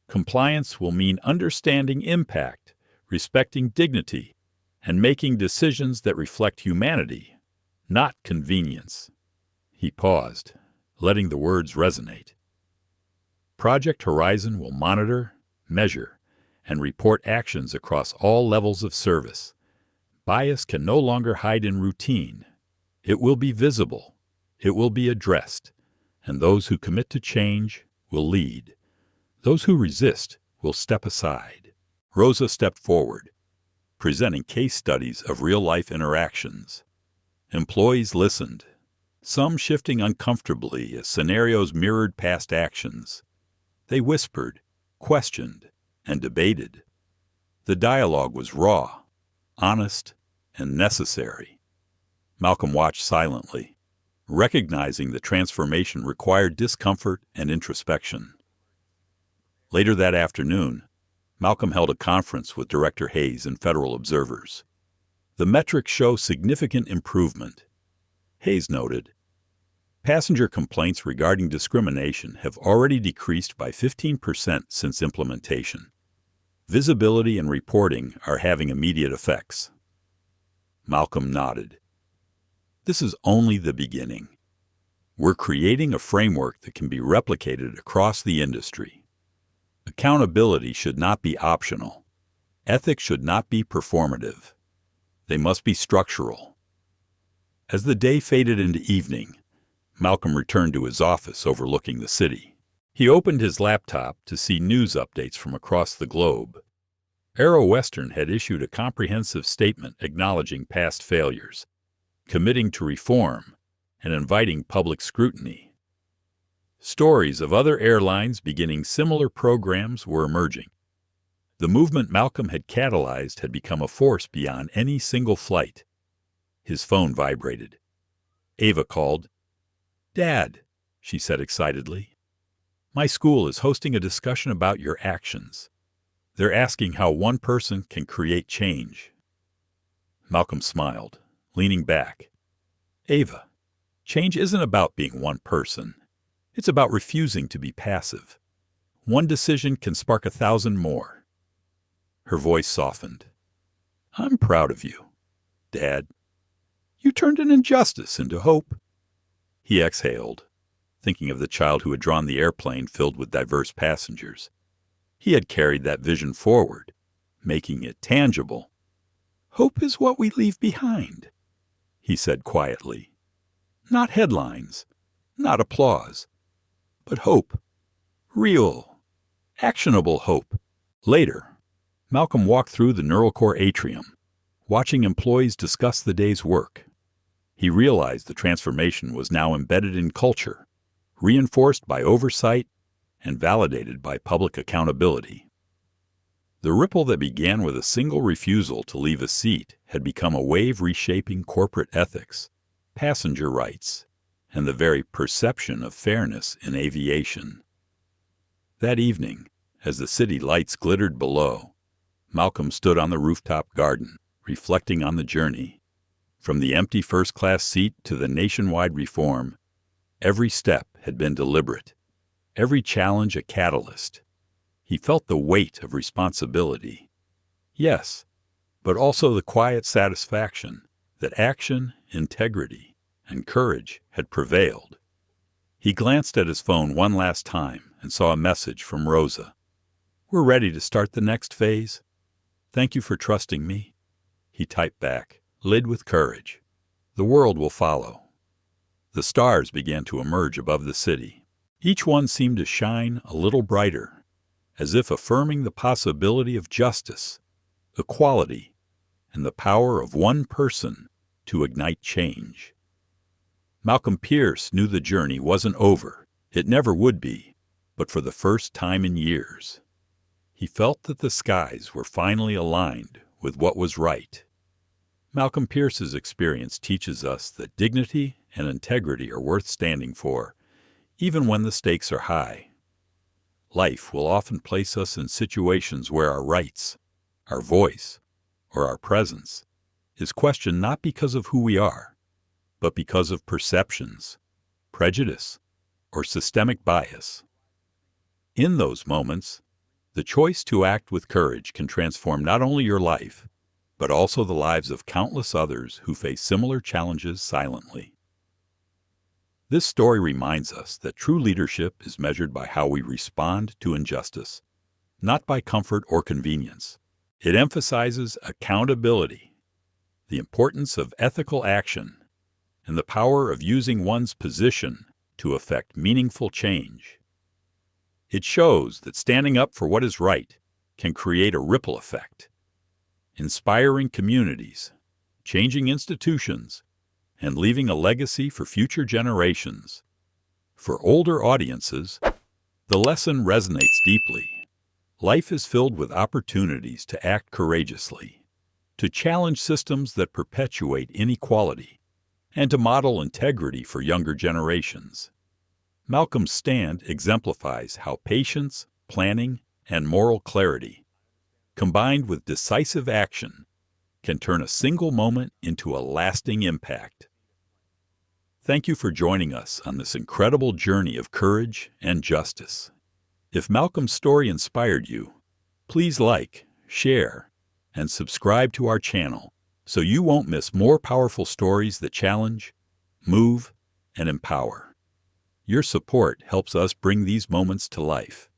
compliance will mean understanding impact, respecting dignity, and making decisions that reflect humanity, not convenience." He paused, letting the words resonate. Project Horizon will monitor, measure, and report actions across all levels of service. Bias can no longer hide in routine. It will be visible. It will be addressed. And those who commit to change will lead. Those who resist will step aside. Rosa stepped forward, presenting case studies of real-life interactions. Employees listened, some shifting uncomfortably as scenarios mirrored past actions. They whispered, questioned, and debated. The dialogue was raw, honest, and necessary. Malcolm watched silently, recognizing the transformation required discomfort and introspection. Later that afternoon, Malcolm held a conference with Director Hayes and federal observers. The metrics show significant improvement. Hayes noted, passenger complaints regarding discrimination have already decreased by 15% since implementation. Visibility and reporting are having immediate effects. Malcolm nodded. This is only the beginning. We're creating a framework that can be replicated across the industry. Accountability should not be optional. Ethics should not be performative. They must be structural. As the day faded into evening, Malcolm returned to his office overlooking the city. He opened his laptop to see news updates from across the globe. Aero Western had issued a comprehensive statement acknowledging past failures, committing to reform, and inviting public scrutiny. Stories of other airlines beginning similar programs were emerging. The movement Malcolm had catalyzed had become a force beyond any single flight. His phone vibrated. Ava called. "Dad," she said excitedly, "my school is hosting a discussion about your actions. They're asking how one person can create change." Malcolm smiled, leaning back. "Ava, change isn't about being one person. It's about refusing to be passive. One decision can spark 1,000 more." Her voice softened. "I'm proud of you, Dad. You turned an injustice into hope." He exhaled, thinking of the child who had drawn the airplane filled with diverse passengers. He had carried that vision forward, making it tangible. "Hope is what we leave behind," he said quietly. "Not headlines, not applause, but hope. Real, actionable hope." Later, Malcolm walked through the NeuroCore atrium, watching employees discuss the day's work. He realized the transformation was now embedded in culture, reinforced by oversight and validated by public accountability. The ripple that began with a single refusal to leave a seat had become a wave reshaping corporate ethics, passenger rights, and the very perception of fairness in aviation. That evening, as the city lights glittered below, Malcolm stood on the rooftop garden, reflecting on the journey. From the empty first-class seat to the nationwide reform, every step had been deliberate, every challenge a catalyst. He felt the weight of responsibility. Yes, but also the quiet satisfaction that action, integrity, and courage had prevailed. He glanced at his phone one last time and saw a message from Rosa. "We're ready to start the next phase. Thank you for trusting me." He typed back, "Lid with courage. The world will follow." The stars began to emerge above the city. Each one seemed to shine a little brighter, as if affirming the possibility of justice, equality, and the power of one person to ignite change. Malcolm Pierce knew the journey wasn't over. It never would be, but for the first time in years. He felt that the skies were finally aligned with what was right. Malcolm Pierce's experience teaches us that dignity and integrity are worth standing for, even when the stakes are high. Life will often place us in situations where our rights, our voice, or our presence is questioned not because of who we are, but because of perceptions, prejudice, or systemic bias. In those moments, the choice to act with courage can transform not only your life, but also the lives of countless others who face similar challenges silently. This story reminds us that true leadership is measured by how we respond to injustice, not by comfort or convenience. It emphasizes accountability, the importance of ethical action, and the power of using one's position to effect meaningful change. It shows that standing up for what is right can create a ripple effect, inspiring communities, changing institutions, and leaving a legacy for future generations. For older audiences, the lesson resonates deeply. Life is filled with opportunities to act courageously, to challenge systems that perpetuate inequality, and to model integrity for younger generations. Malcolm's stand exemplifies how patience, planning, and moral clarity, combined with decisive action, can turn a single moment into a lasting impact. Thank you for joining us on this incredible journey of courage and justice. If Malcolm's story inspired you, please like, share, and subscribe to our channel so you won't miss more powerful stories that challenge, move, and empower. Your support helps us bring these moments to life.